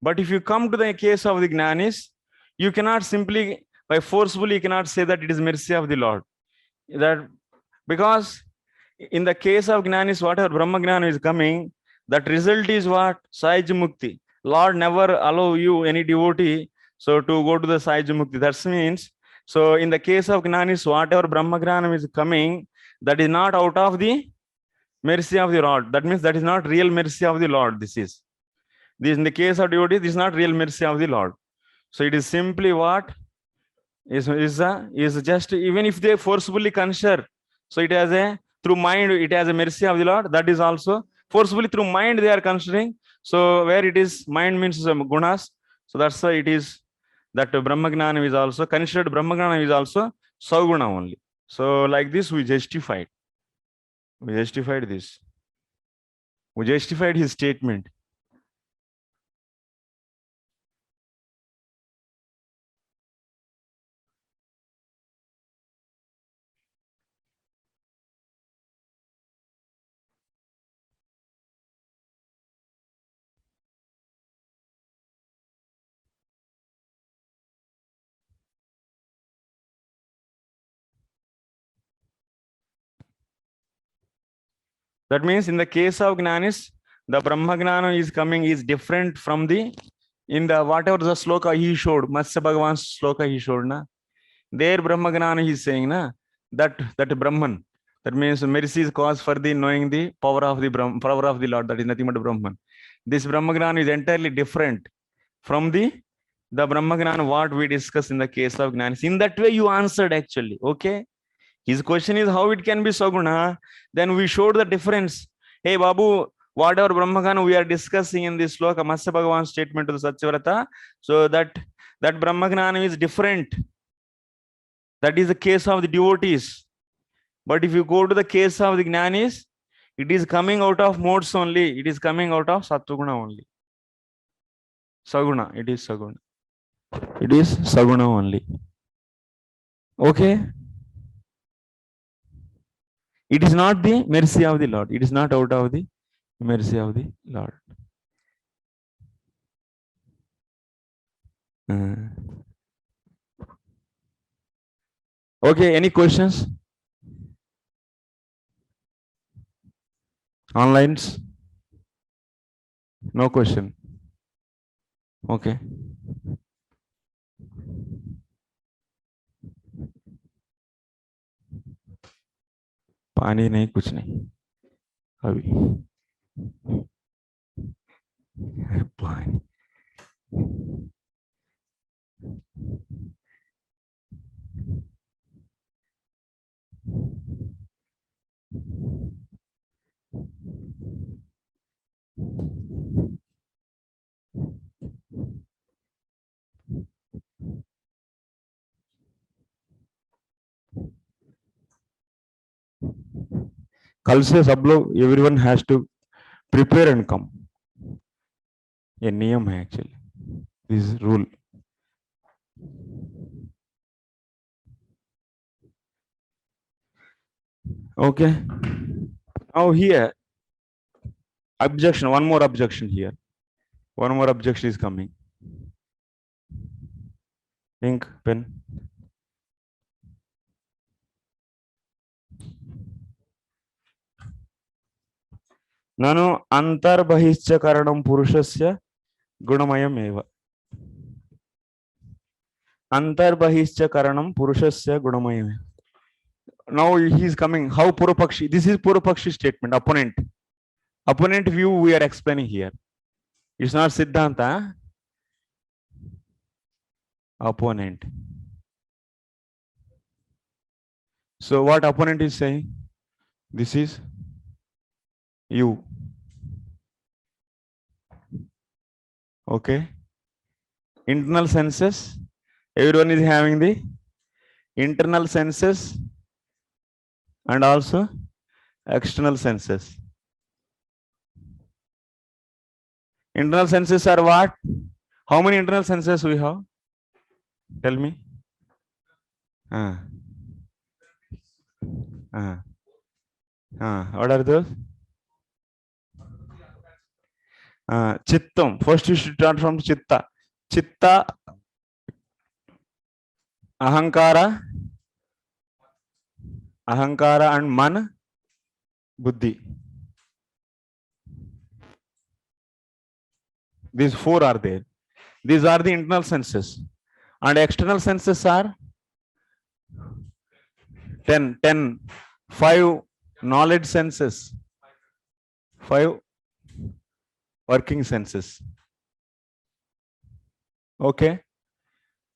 But if you come to the case of the Gnanis, you cannot simply, by forcefully, you cannot say that it is mercy of the Lord. That because in the case of Gnanis, whatever Brahma Gnana is coming, that result is what? Sahaj Mukti. Lord never allow you, any devotee, so to go to the Sahaj Mukti. That means, so in the case of Gnanis, whatever Brahma Gnana is coming, that is not out of the mercy of the Lord. That means that is not real mercy of the Lord. This in the case of devotee, this is not real mercy of the Lord. So it is simply what? is just, even if they forcibly consider, so it has a, through mind it has a mercy of the Lord, that is also forcibly through mind they are considering. So where it is mind means gunas, so that's why it is that Brahmagnana is also considered, Brahmagnana is also Sauguna only. So like this we justified this. We justified his statement. That means in the case of Gnanis, the Brahmagnana is coming is different from the, in the whatever the sloka he showed, Matsya Bhagavan's sloka he showed, na? There Brahmagnana he is saying, na, that Brahman, that means mercy is cause for the knowing the power of the power of the Lord, that is nothing but Brahman. This Brahmagnana is entirely different from the Brahmagnana what we discussed in the case of Gnanis. In that way you answered actually, okay? His question is how it can be Saguna. Then we showed the difference. Hey Babu, whatever Brahmagnana we are discussing in this sloka, Matsya Bhagavan's statement to the Satyavrata, so that Brahmagnana is different. That is the case of the devotees. But if you go to the case of the Jnanis, it is coming out of modes only. It is coming out of Sattva-guna only. Saguna, it is Saguna. It is Saguna only. Okay? It is not the mercy of the Lord. It is not out of the mercy of the Lord. Okay, any questions? Online? No question. Okay. पानी नहीं, कुछ नहीं अभी. पानी. कल से सब लोग, everyone has to prepare and come. ये नियम है actually. This is rule. Okay. Now here, objection. One more objection here. One more objection is coming. Ink, pen. ननु अंतर्बहिश्च कारणं पुरुषस्य गुणमयमेव. अंतर्बहिश्च कारणं पुरुषस्य गुणमयमेव. Now he is coming. How Purupakshi? This is Purupakshi statement. Opponent. Opponent view we are explaining here. It's not Siddhanta. Opponent. So what opponent is saying? This is you. Okay. Internal senses. Everyone is having the internal senses and also external senses. Internal senses are what? How many internal senses we have? Tell me. What are those? Chittam. First you should start from Chitta. Chitta, Ahankara, and Man, Buddhi. These four are there. These are the internal senses. And external senses are 10, 5 knowledge senses, 5 working senses. Okay.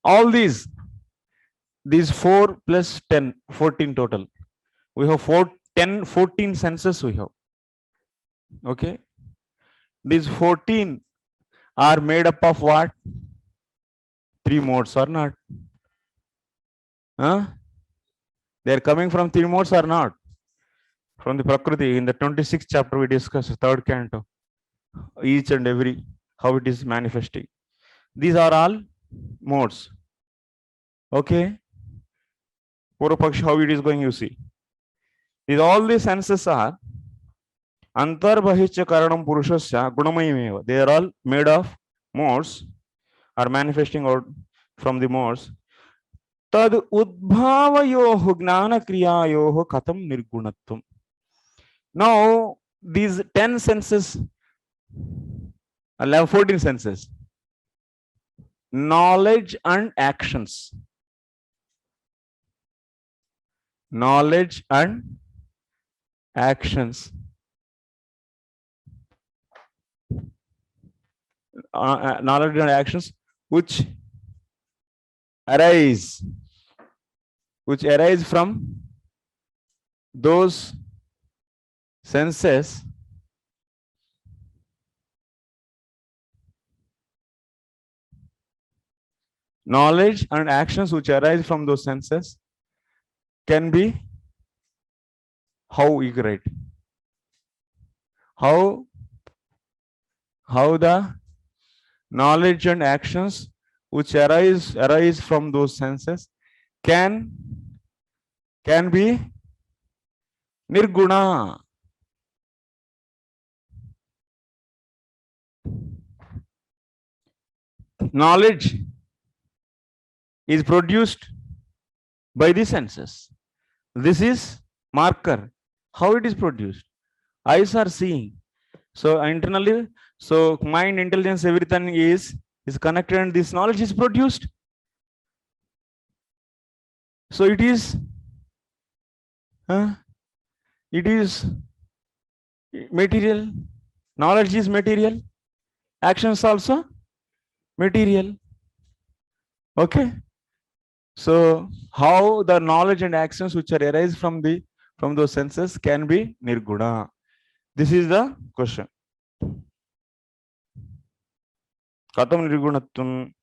All these These 4 plus 10, 14 total. We have 14 senses we have. Okay. These 14 are made up of what? 3 modes or not? Huh? They are coming from 3 modes or not? From the Prakriti. In the 26th chapter, we discussed third canto. Each and every, how it is manifesting. These are all modes. Okay. Purupakshi, how it is going, you see. These all the senses are Antarbahishya Karanam Purushasya Gunamayameva. They are all made of modes, are manifesting out from the modes. Tad udbhavayoho gnana kriyayoho katam nirgunatvam. Now, these 10 senses, I'll have 14 senses. Knowledge and actions. Knowledge and actions. Knowledge and actions which arise from those senses knowledge and actions which arise from those senses can be how you write how the knowledge and actions which arise from those senses can be nirguna. Knowledge is produced by the senses. This is marker. How it is produced? Eyes are seeing. So internally, so mind, intelligence, everything is connected, and this knowledge is produced. So it is material. Knowledge is material. Actions also material. Okay. So how the knowledge and actions which are arise from those senses can be nirguna? This is the question. Katam nirgunatvam.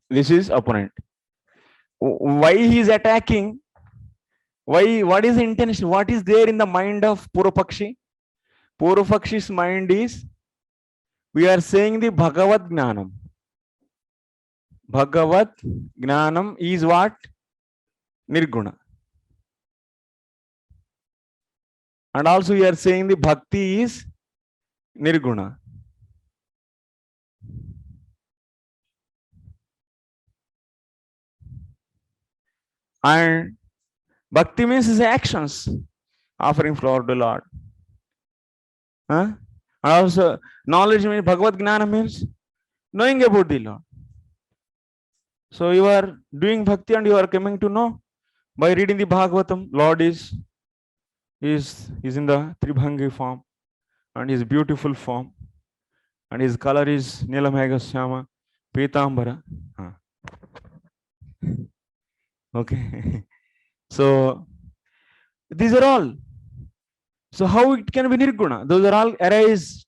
This is opponent. Why he is attacking? Why? What is the intention? What is there in the mind of Purupakshi? Purupakshi's mind is, we are saying the Bhagavad Gnanam. Bhagavad Gnanam is what? Nirguna. And also we are saying the Bhakti is Nirguna. And Bhakti means his actions, offering flower to Lord. And also knowledge means, Bhagavad Gnana means knowing about the Lord. So you are doing bhakti and you are coming to know by reading the Bhagavatam. Lord is in the Tribhangi form, and his beautiful form, and his color is Nilamega Syama Pitambara. Okay. So these are all. So how it can be nirguna? Those are all arise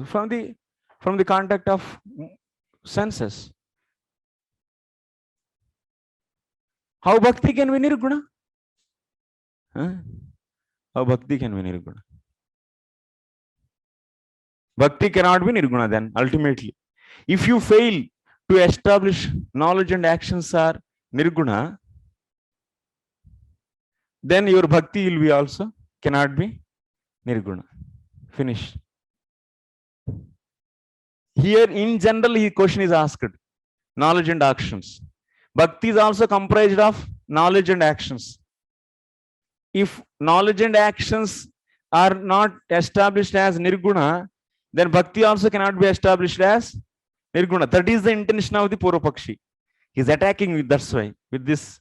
from the contact of senses. How bhakti can be nirguna? How bhakti can be nirguna? Bhakti cannot be nirguna then, ultimately. If you fail to establish knowledge and actions are nirguna, then your bhakti will be also cannot be nirguna. Finish. Here in general, the question is asked, knowledge and actions. Bhakti is also comprised of knowledge and actions. If knowledge and actions are not established as nirguna, then bhakti also cannot be established as nirguna. That is the intention of the Purupakshi. He is attacking with, that's why, with this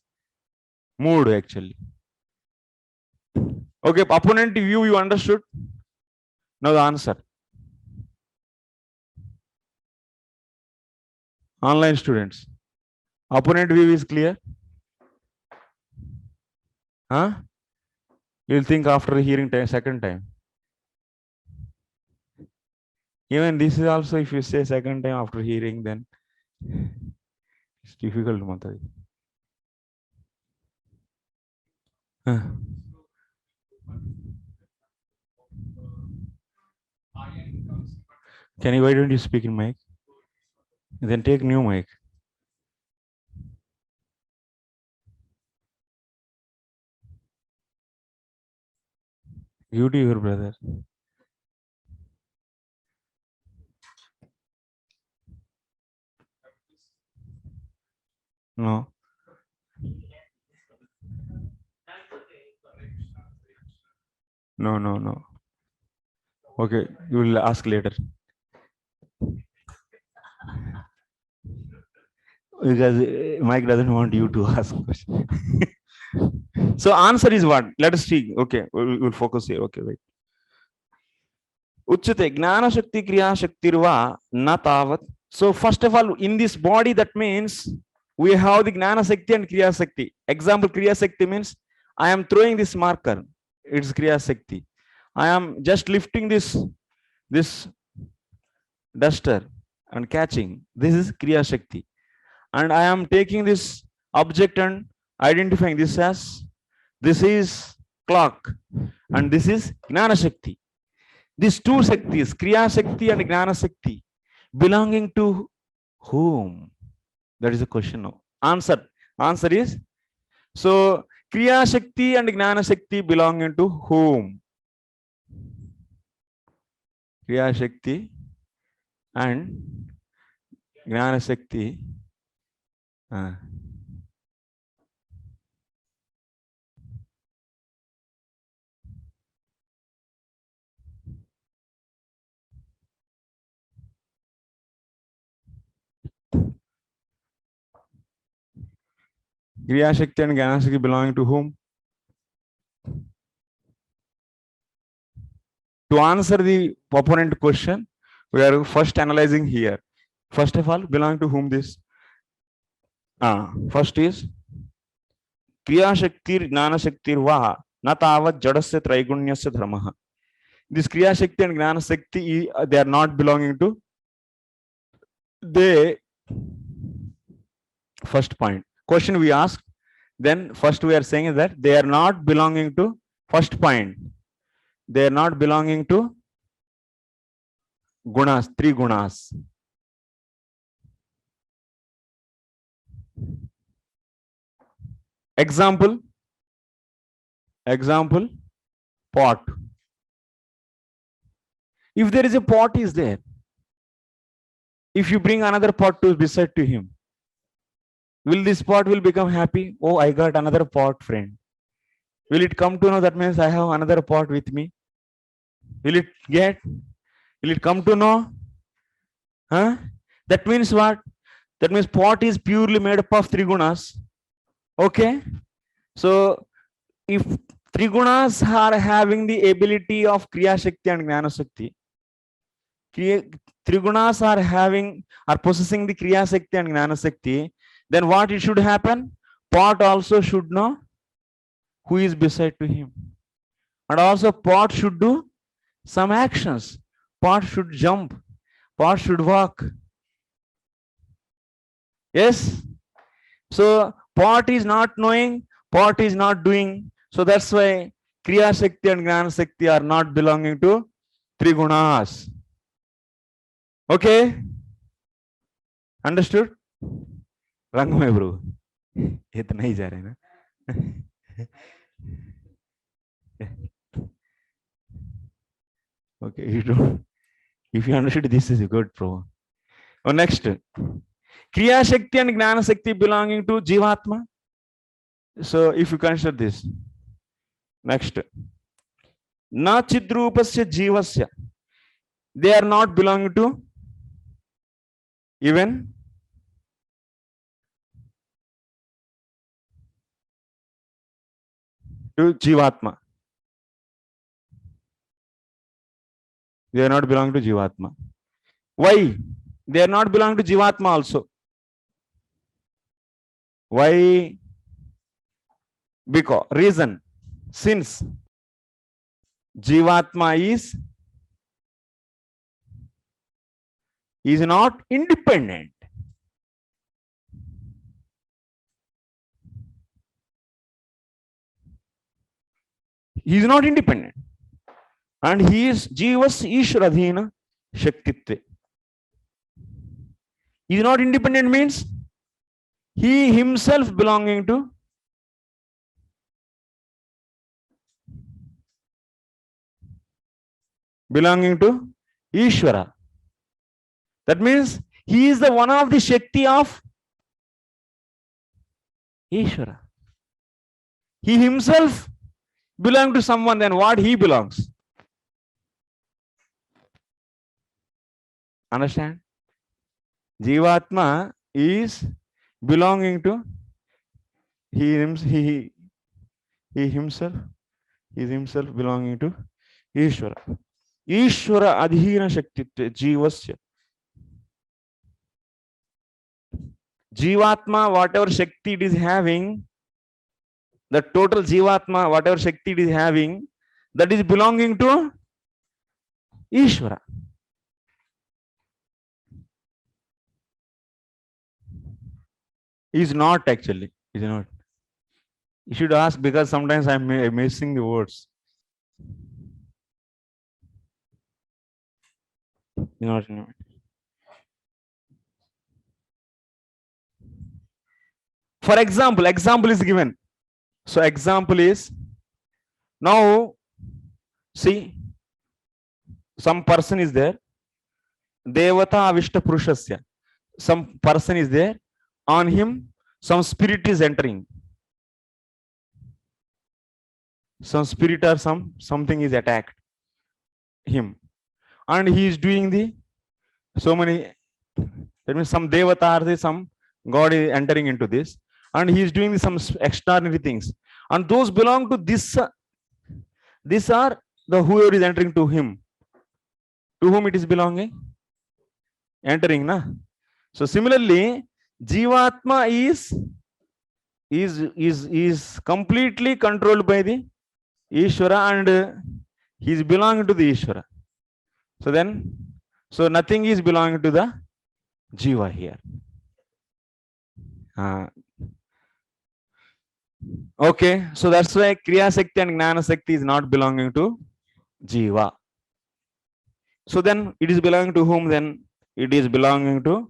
mood actually. Okay, opponent view you understood. Now the answer. Online students. Opponent view is clear? Huh? You'll think after hearing second time. Even this is also, if you say second time after hearing, then it's difficult. Huh. Can you, why don't you speak in mic? Then take new mic. Give to your brother. No. No. Okay, you will ask later. Because Mike doesn't want you to ask question. So answer is what? Let us see. Okay, we'll focus here. Okay, wait. Uchyate gnana shakti kriya shaktirva na tavat. So first of all, in this body, that means we have the gnana shakti and kriya shakti. Example, kriya shakti means I am throwing this marker. It's kriya shakti. I am just lifting this duster and catching. This is kriya shakti. And I am taking this object and identifying this as this is clock and this is gnana shakti. These two shaktis, kriya shakti and gnana shakti, belonging to whom? That is the question now. Answer is, so kriya shakti and gnana shakti belonging to whom? Kriya shakti and gnana shakti. Kriya shakti and gnana shakti belonging to whom? To answer the opponent question, we are first analyzing here. First of all, belong to whom this? First is kriya shakti gnana shakti va na tavat jadasya traigunyasya dharmah. This kriya shakti and gnana shakti, they are not belonging to. They, first point. Question we ask, then first we are saying that they are not belonging to. First point, they are not belonging to gunas, three gunas. Example, pot. If there is a pot is there, if you bring another pot to beside to him, will this pot will become happy? Oh, I got another pot, friend. Will it come to know that means I have another pot with me? Will it come to know? Huh? That means what? That means pot is purely made up of three gunas. Okay. So if three gunas are having the ability of kriya shakti and gnana shakti, three gunas are possessing the kriya shakti and gnana shakti, then what it should happen? Pot also should know who is beside to him, and also pot should do some actions. Pot should jump, pot should walk. Yes. So pot is not knowing, pot is not doing. So that's why kriya shakti and gnana shakti are not belonging to three gunas. Okay, understood? रंग में bro इतना ही जा रहे हैं ना. Okay, you don't, if you understood, this is good, bro. Oh, next, kriya shakti and gnana shakti belonging to jivatma. So if you consider this, next, na chidrupasya jivasya, they are not belonging to even to jivatma. They are not belonging to Jivatma. Why? They are not belonging to Jivatma also. Why? Because reason, since Jivatma is not independent. He is not independent. And he is Jivas Ishradhina Shaktitve. He is not independent means he himself belonging to Ishvara. That means he is the one of the Shakti of Ishvara. He himself belongs to someone, then what he belongs? Understand? Jivatma is belonging to he himself is himself belonging to Ishvara. Ishvara adhina shakti jivasya. Jivatma, whatever shakti it is having, the total Jivatma, whatever shakti it is having, that is belonging to Ishvara. Is not actually. Is not. You should ask because sometimes I'm missing the words. You know. For example is given. So example is, now see, some person is there, Devata Avishta Purushasya. Some person is there, on him some spirit is entering. Some spirit or something is attacked him. And he is doing the so many, that means some Devata or some God is entering into this, and he is doing some extraordinary things. And those belong to this. These are the whoever is entering to him. To whom it is belonging? Entering, na? So similarly, Jivatma is completely controlled by the Ishvara, and he is belonging to the Ishvara. So then, so nothing is belonging to the Jiva here. Okay, so that's why Kriya Sakti and Gnana Sakti is not belonging to Jiva. So then it is belonging to whom then? It is belonging to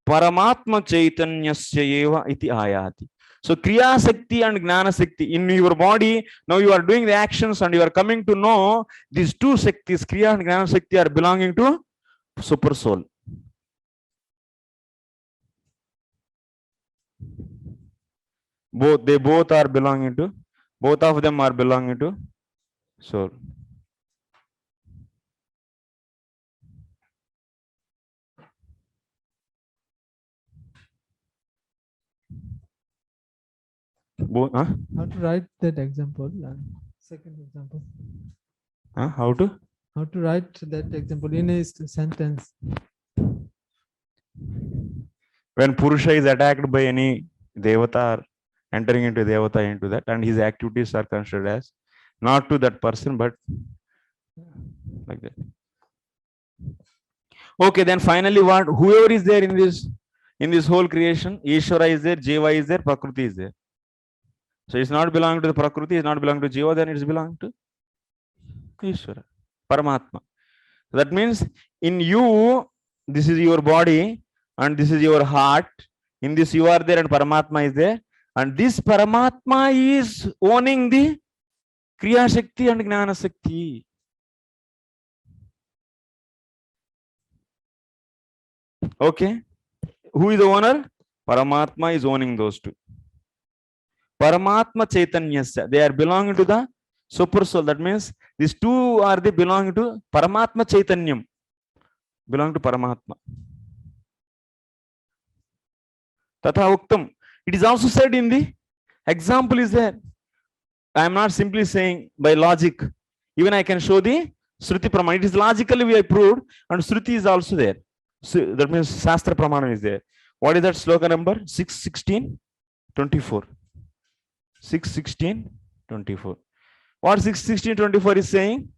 Paramatma Chaitanyasya eva iti ayati. So Kriya Sakti and Gnana Sakti in your body, now you are doing the actions and you are coming to know these two Saktis, Kriya and Gnana Sakti, are belonging to Super Soul. Both are belonging to, both of them are belonging to Soul. How to write that example? Second example. How to write that example in a sentence? When Purusha is attacked by any Devata or entering into Devata into that, and his activities are considered as not to that person, but like that. Okay, then finally what? Whoever is there in this whole creation, Ishvara is there, Jiva is there, Prakriti is there. So it's not belonging to the Prakriti, it's not belonging to Jiva, then it's belonging to Ishvara, Paramatma. That means in you, this is your body and this is your heart. In this you are there and Paramatma is there. And this Paramatma is owning the Kriya Shakti and Gnana Shakti. Okay. Who is the owner? Paramatma is owning those two. Paramatma Chaitanyasya. They are belonging to the Super Soul. That means these two are they belonging to Paramatma Chaitanyam. Belong to Paramatma. Tatha Uktam. It is also said in the example is there. I am not simply saying by logic. Even I can show the Shruti Pramana. It is logically we have proved, and Shruti is also there. So that means Shastra Pramana is there. What is that sloka number? 6:16:24. 6:16:24. What 6:16:24 is saying?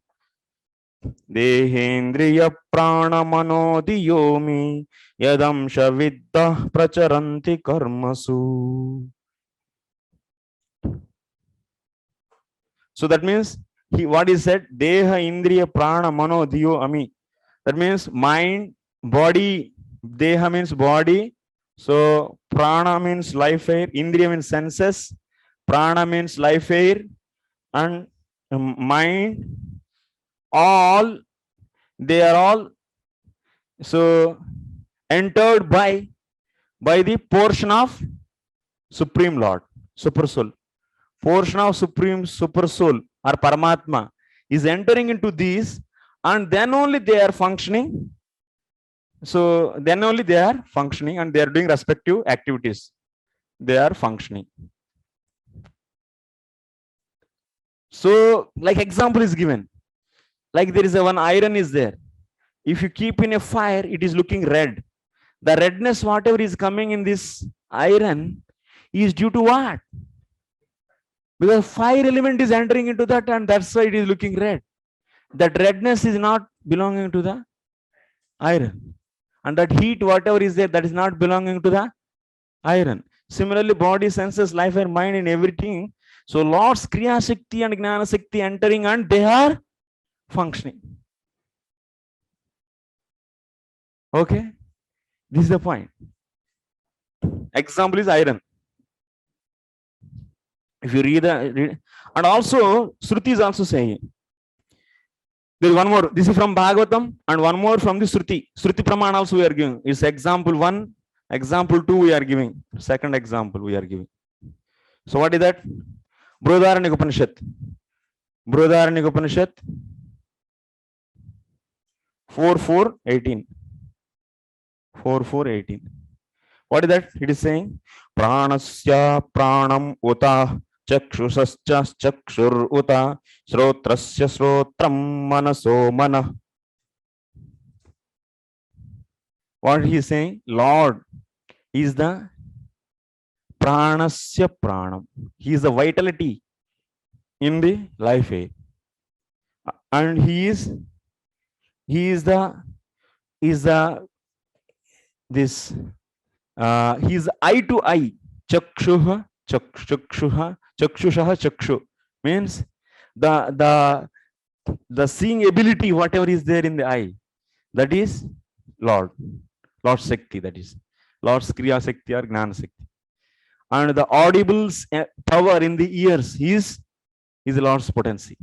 Dehendriya prana manodiyomi yadam shavidda pracharanti karmasu. So that means what is said? Deha indriya prana mano diyo ami. That means mind, body. Deha means body. So prana means life air. Indriya means senses. Prana means life air. And mind. All they are all so entered by the portion of Supreme Lord, Super Soul. Portion of Supreme Super Soul or Paramatma is entering into these, and then only they are functioning. So then only they are functioning, and they are doing respective activities. They are functioning. So, like example is given. Like there is one iron is there. If you keep in a fire, it is looking red. The redness, whatever is coming in this iron, is due to what? Because fire element is entering into that, and that's why it is looking red. That redness is not belonging to the iron. And that heat, whatever is there, that is not belonging to the iron. Similarly, body, senses, life and mind and everything. So Lord's Kriya Shakti and Gnana Shakti entering, and they are functioning. Okay, this is the point. Example is iron. If you read and also Shruti is also saying. There is one more. This is from Bhagavatam, and one more from the Shruti. Shruti Pramana also we are giving. It's example 1, example 2 we are giving. Second example we are giving. So what is that? Brihadaranyaka Upanishad. Brihadaranyaka Upanishad 4:4:18. 4:4:18. What is that? It is saying Pranasya pranam uta chakshusascha chakshur uta srotrasya srotram manaso mana. What he is saying? Lord is the pranasya pranam. He is the vitality in the life air. And he is the this he is eye to eye. Chakshuha chakshusha chakshu means the seeing ability, whatever is there in the eye, that is Lord's Shakti, that is Lord's Kriya Shakti or Gnana Shakti. And the audible power in the ears is Lord's potency,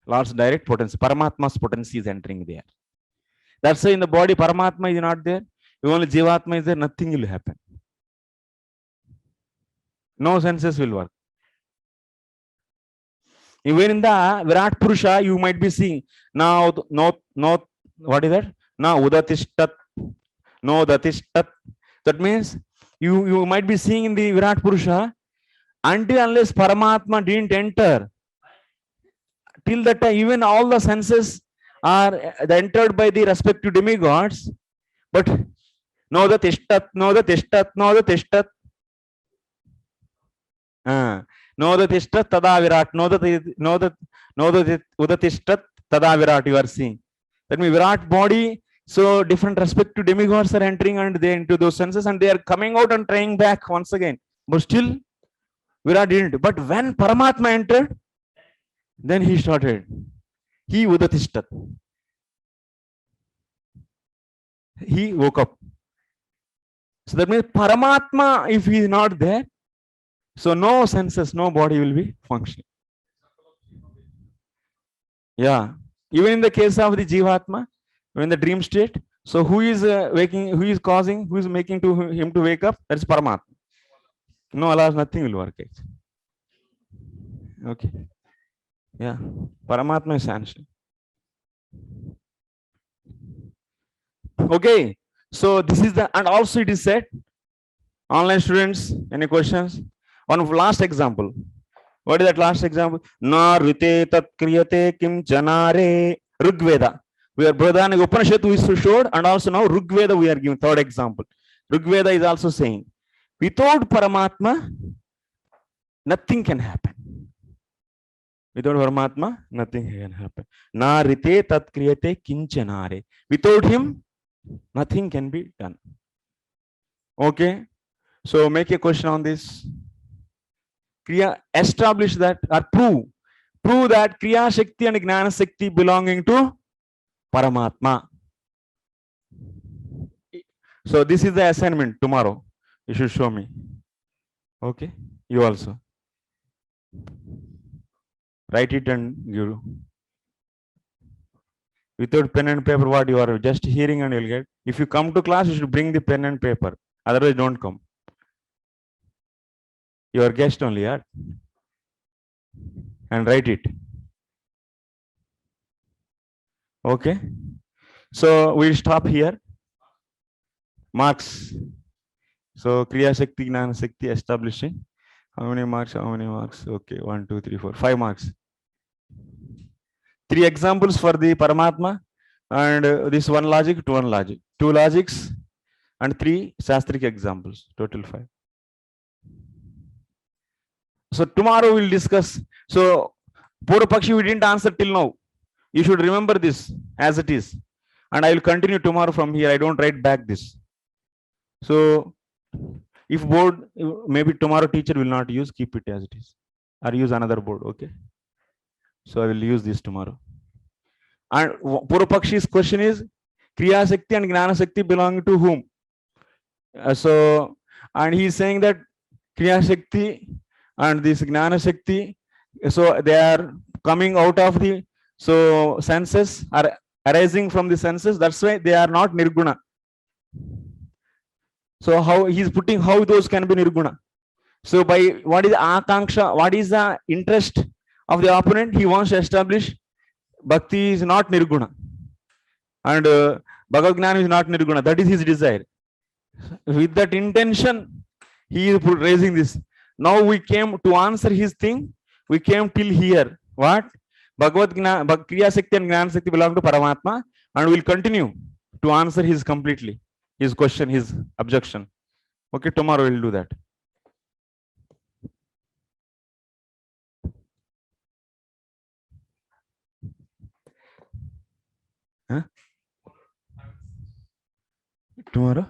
Lord's direct potency. Paramatma's potency is entering there. That's why in the body Paramatma is not there. If only Jivatma is there, nothing will happen. No senses will work. Even in the Virat Purusha, you might be seeing now, what is that? Now Udatishtat, no Datishtat. That means you might be seeing in the Virat Purusha, until unless Paramatma didn't enter, till that time, even all the senses are entered by the respective demigods, but no the tishtat, no the tishtat, no the tishtat. No the tishtat tada virat, no the udatishtat tada virat, you are seeing. That means Virat body, so different respective demigods are entering and they into those senses, and they are coming out and trying back once again. But still Virat didn't. But when Paramatma entered, then he started. He udatishtat. He woke up. So that means Paramatma, if he is not there, so no senses, no body will be functioning. Yeah. Even in the case of the Jivatma, when the dream state, so who is waking, who is causing, who is making him to wake up? That's Paramatma. No, alas, nothing will work. Okay. Yeah. Paramatma is answering. Okay. So this is the, and also it is said, online students, any questions? One last example. What is that last example? Na rite tat kriyate kim janare Rig Veda. We are Bradhani Upanishad we showed, and also now Rig Veda we are giving third example. Rig Veda is also saying, without Paramatma, nothing can happen. Without Paramatma, nothing can happen. Na rite tat kriyate kinchanare. Without him, nothing can be done. Okay. So make a question on this. Kriya, establish that or prove that Kriya Shakti and Gnana Shakti belonging to Paramatma. So this is the assignment tomorrow. You should show me. Okay. You also write it and give. Without pen and paper, what you are just hearing and you'll get. If you come to class, you should bring the pen and paper. Otherwise, don't come. You are guest only, yeah? And write it. Okay. So we'll stop here. Marks. So Kriya Shakti, Gnana Shakti establishing. How many marks? How many marks? Okay, 1, 2, 3, 4, 5 marks. 3 examples for the Paramatma, and this one logic, 2 logic, 2 logics, and 3 Shastric examples. Total 5. So tomorrow we'll discuss. So Purvapakshi we didn't answer till now. You should remember this as it is, and I will continue tomorrow from here. I don't write back this. So if board, maybe tomorrow teacher will not use, keep it as it is, or use another board. Okay. So I will use this tomorrow. And Purvapakshi's question is, Kriya Shakti and Gnana Shakti belong to whom? So, and he is saying that Kriya Shakti and this Gnana Shakti, so they are coming out of the, so senses are arising from the senses. That's why they are not Nirguna. So how he is putting how those can be Nirguna. So by what is Akanksha, what is the interest of the opponent? He wants to establish Bhakti is not Nirguna, and Bhagavad Gyan is not Nirguna. That is his desire. With that intention, he is raising this. Now we came to answer his thing. We came till here. What? Bhagavad Gyan, Kriya Shakti and Gnana Shakti belong to Paramatma, and we'll continue to answer his completely, his question, his objection. Okay, tomorrow we'll do that. Huh? Tomorrow?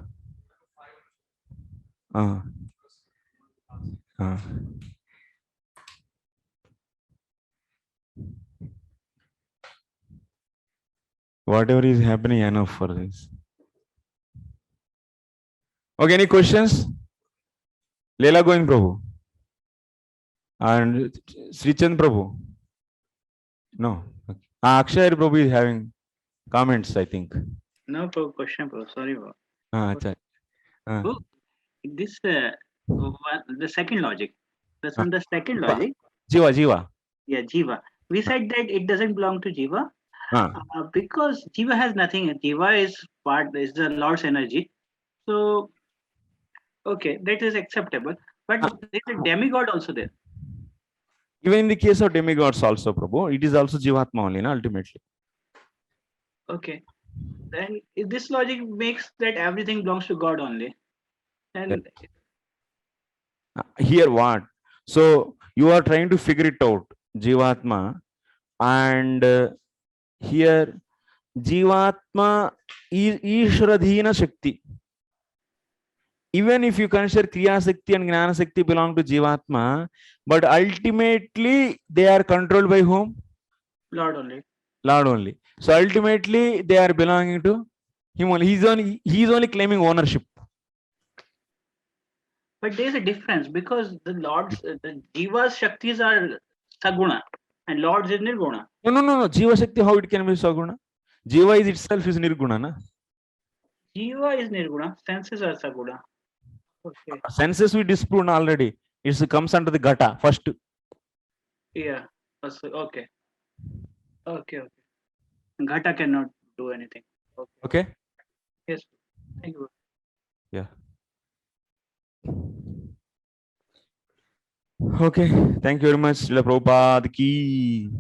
Whatever is happening, enough for this. Okay, any questions? Leela Govind Prabhu and Sri Chand Prabhu? No. Okay. Akshay Prabhu is having comments, I think. No question, bro. Sorry, bro. Bro. This the second logic. On the second logic. Jiva. Yeah, Jiva. We said that it doesn't belong to Jiva because Jiva has nothing. Jiva is the Lord's energy. So, okay, that is acceptable. But there is a demigod also there. Even in the case of demigods also, Prabhu, it is also Jivatma only, ultimately. Okay. Then this logic makes that everything belongs to God only. And here what? So you are trying to figure it out, Jivatma, and here Jivatma is Ishradhina Shakti. Even if you consider Kriya Shakti and Gnana Shakti belong to Jivatma, but ultimately they are controlled by whom? Lord only. Lord only. So ultimately they are belonging to him only. He is only claiming ownership. But there is a difference because the Lord's, the Jiva's Shaktis are Saguna and Lord's is Nirguna. No. Jiva Shakti, how it can be Saguna? Jiva is itself is Nirguna, na? Jiva is Nirguna, senses are Saguna. Okay. Senses we disproved already. It comes under the Gata first. Yeah. Okay. Ghata cannot do anything. Okay. Yes. Thank you. Yeah. Okay. Thank you very much. Srila Prabhupada ki.